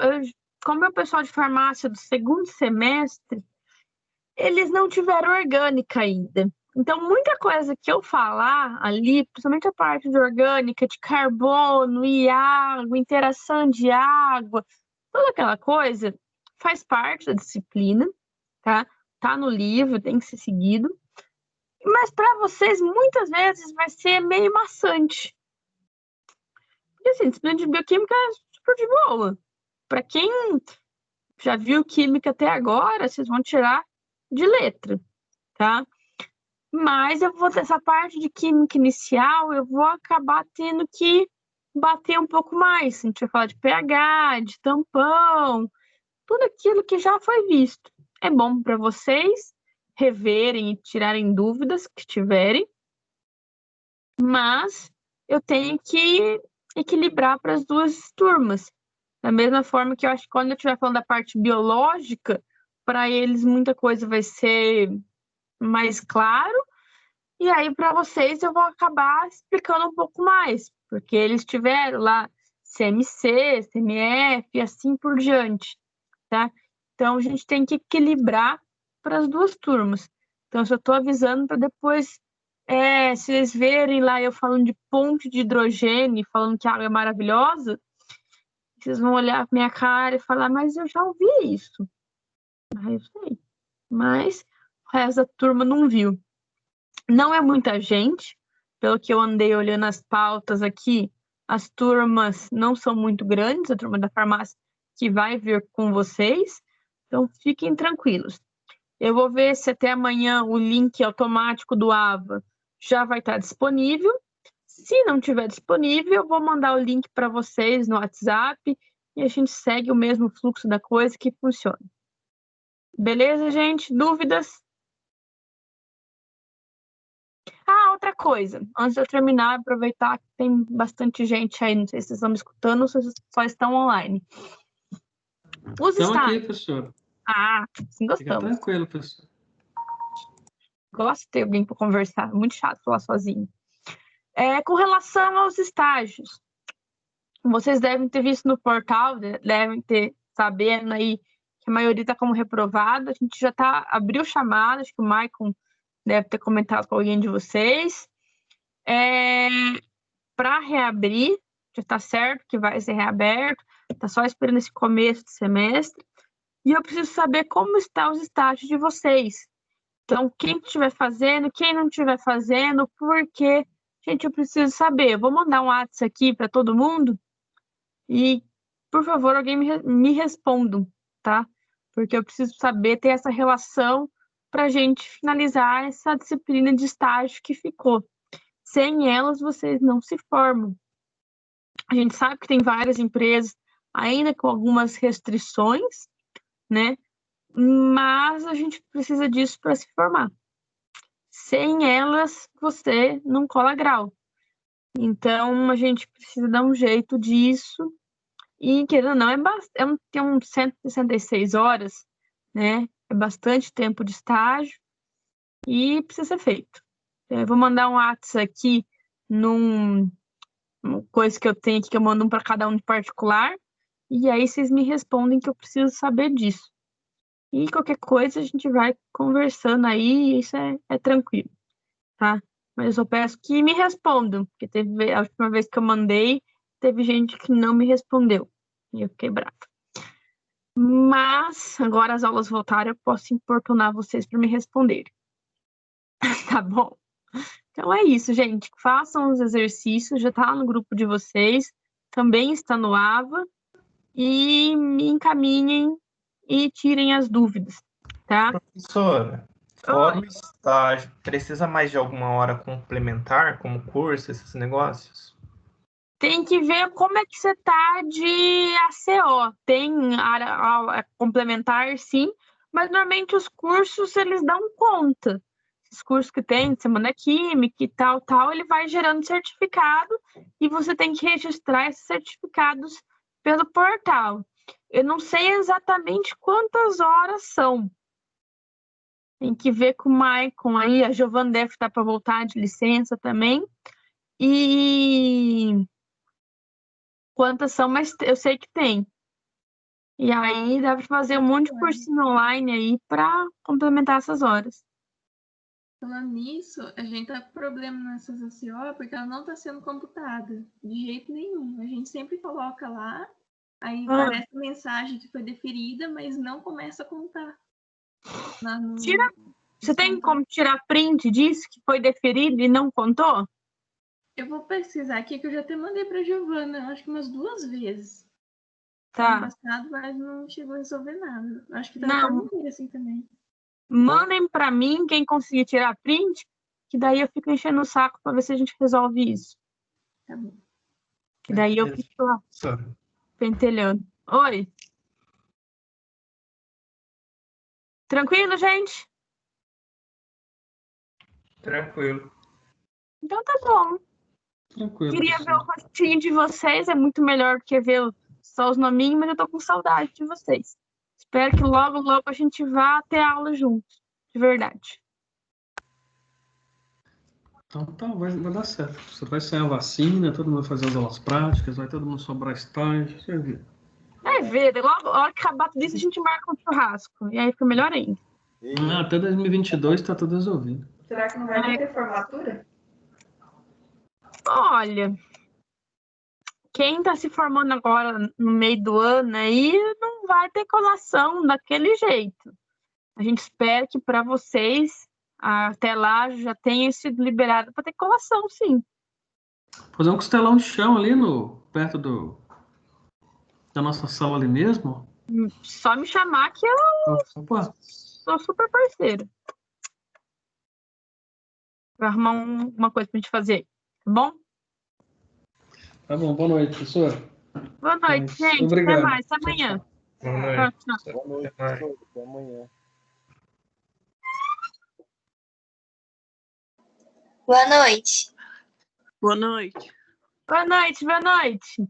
Speaker 1: como é o pessoal de farmácia do 2º semestre, eles não tiveram orgânica ainda. Então, muita coisa que eu falar ali, principalmente a parte de orgânica, de carbono e água, interação de água, toda aquela coisa, faz parte da disciplina, tá? Tá no livro, tem que ser seguido. Mas para vocês, muitas vezes, vai ser meio maçante. Porque, assim, disciplina de bioquímica é super de boa. Para quem já viu química até agora, vocês vão tirar de letra, tá? Mas eu vou essa parte de química inicial, eu vou acabar tendo que bater um pouco mais. A gente vai falar de pH, de tampão, tudo aquilo que já foi visto. É bom para vocês reverem e tirarem dúvidas que tiverem, mas eu tenho que equilibrar para as duas turmas. Da mesma forma que eu acho que quando eu estiver falando da parte biológica, para eles muita coisa vai ser mais claro, e aí para vocês eu vou acabar explicando um pouco mais, porque eles tiveram lá CMC, CMF e assim por diante, tá? Então a gente tem que equilibrar para as duas turmas. Então eu só estou avisando para depois, se vocês verem lá eu falando de ponte de hidrogênio, falando que a água é maravilhosa, vocês vão olhar pra minha cara e falar, mas eu já ouvi isso. Aí eu sei. Mas o resto da turma não viu. Não é muita gente, pelo que eu andei olhando as pautas aqui, as turmas não são muito grandes, a turma da farmácia que vai vir com vocês, então fiquem tranquilos. Eu vou ver se até amanhã o link automático do AVA já vai estar disponível. Se não estiver disponível, eu vou mandar o link para vocês no WhatsApp e a gente segue o mesmo fluxo da coisa que funciona. Beleza, gente? Dúvidas? Outra coisa. Antes de eu terminar, aproveitar que tem bastante gente aí. Não sei se vocês estão me escutando ou se vocês só estão online. Os
Speaker 5: Estamos aqui,
Speaker 1: estágios.
Speaker 5: professor.
Speaker 1: Sim, gostamos.
Speaker 5: Fica tranquilo, professor.
Speaker 1: Gosto de ter alguém para conversar. Muito chato falar sozinho. Com relação aos estágios, vocês devem ter visto no portal, devem ter sabendo aí que a maioria está como reprovada. A gente já abriu chamada, acho que o Maicon deve ter comentado com alguém de vocês. Para reabrir, já está certo que vai ser reaberto, está só esperando esse começo de semestre. E eu preciso saber como estão os estágios de vocês. Então, quem estiver fazendo, quem não estiver fazendo, por quê? Gente, eu preciso saber. Eu vou mandar um WhatsApp aqui para todo mundo e, por favor, alguém me responda, tá? Porque eu preciso saber, ter essa relação para a gente finalizar essa disciplina de estágio que ficou. Sem elas, vocês não se formam. A gente sabe que tem várias empresas ainda com algumas restrições, né? Mas a gente precisa disso para se formar. Sem elas, você não cola grau. Então, a gente precisa dar um jeito disso. E, querendo ou não, tem uns 166 horas, né? É bastante tempo de estágio e precisa ser feito. Eu vou mandar um WhatsApp aqui uma coisa que eu tenho aqui, que eu mando um para cada um de particular. E aí vocês me respondem que eu preciso saber disso. E qualquer coisa a gente vai conversando aí, e isso é tranquilo, tá? Mas eu só peço que me respondam, porque a última vez que eu mandei, teve gente que não me respondeu. E eu fiquei brava. Mas, agora as aulas voltaram, eu posso importunar vocês para me responderem. Tá bom? Então é isso, gente. Façam os exercícios, já está no grupo de vocês, também está no AVA, e me encaminhem e tirem as dúvidas, tá?
Speaker 3: Professora, fora o estágio, precisa mais de alguma hora complementar, como curso, esses negócios?
Speaker 1: Tem que ver como é que você tá de ACO. Tem área complementar, sim, mas normalmente os cursos, eles dão conta. Os cursos que tem, semana química e tal, ele vai gerando certificado e você tem que registrar esses certificados pelo portal. Eu não sei exatamente quantas horas são. Tem que ver com o Maicon aí, a Giovana deve estar para voltar de licença também. E quantas são, mas eu sei que tem. E aí deve fazer um monte de cursinho online aí para complementar essas horas.
Speaker 6: Falando nisso, a gente tá com problema nessas ACO porque ela não tá sendo computada de jeito nenhum. A gente sempre coloca lá, aí aparece a mensagem que foi deferida, mas não começa a contar.
Speaker 1: Você tem como tirar print disso que foi deferido e não contou?
Speaker 6: Eu vou pesquisar aqui, que eu já até mandei para Giovana, acho que umas 2 vezes.
Speaker 1: Tá.
Speaker 6: Ano passado, mas não chegou a resolver nada. Acho que tá
Speaker 1: não.
Speaker 6: assim também.
Speaker 1: Mandem para mim quem conseguir tirar print, que daí eu fico enchendo o saco para ver se a gente resolve isso.
Speaker 6: Tá bom.
Speaker 1: Que daí eu fico lá pentelhando. Oi. Tranquilo, gente?
Speaker 3: Tranquilo.
Speaker 1: Então tá bom.
Speaker 5: Tranquilo.
Speaker 1: Queria ver o rostinho de vocês, é muito melhor do que ver só os nominhos, mas eu tô com saudade de vocês. Espero que logo, logo a gente vá ter aula juntos, de verdade.
Speaker 5: Então tá, vai dar certo. Você vai sair a vacina, todo mundo vai fazer as aulas práticas, vai todo mundo sobrar estágio, você vê.
Speaker 1: Ver, logo, a hora que acabar tudo isso, a gente marca um churrasco. E aí fica melhor ainda.
Speaker 5: Até 2022 tá tudo resolvido.
Speaker 4: Será que não vai ter formatura?
Speaker 1: Olha, quem está se formando agora no meio do ano aí não vai ter colação daquele jeito. A gente espera que para vocês, até lá, já tenha sido liberado para ter colação, sim.
Speaker 5: Fazer um costelão de chão ali perto da nossa sala ali mesmo.
Speaker 1: Só me chamar que eu sou super parceira. Vou arrumar uma coisa pra gente fazer, tá bom?
Speaker 5: Tá bom, boa noite, professor.
Speaker 1: Boa noite, gente.
Speaker 5: Obrigado.
Speaker 1: Até mais, até amanhã.
Speaker 3: Boa noite.
Speaker 1: Tchau.
Speaker 2: Boa noite, professor. Até amanhã.
Speaker 10: Boa noite.
Speaker 7: Boa noite.
Speaker 1: Boa noite, boa noite.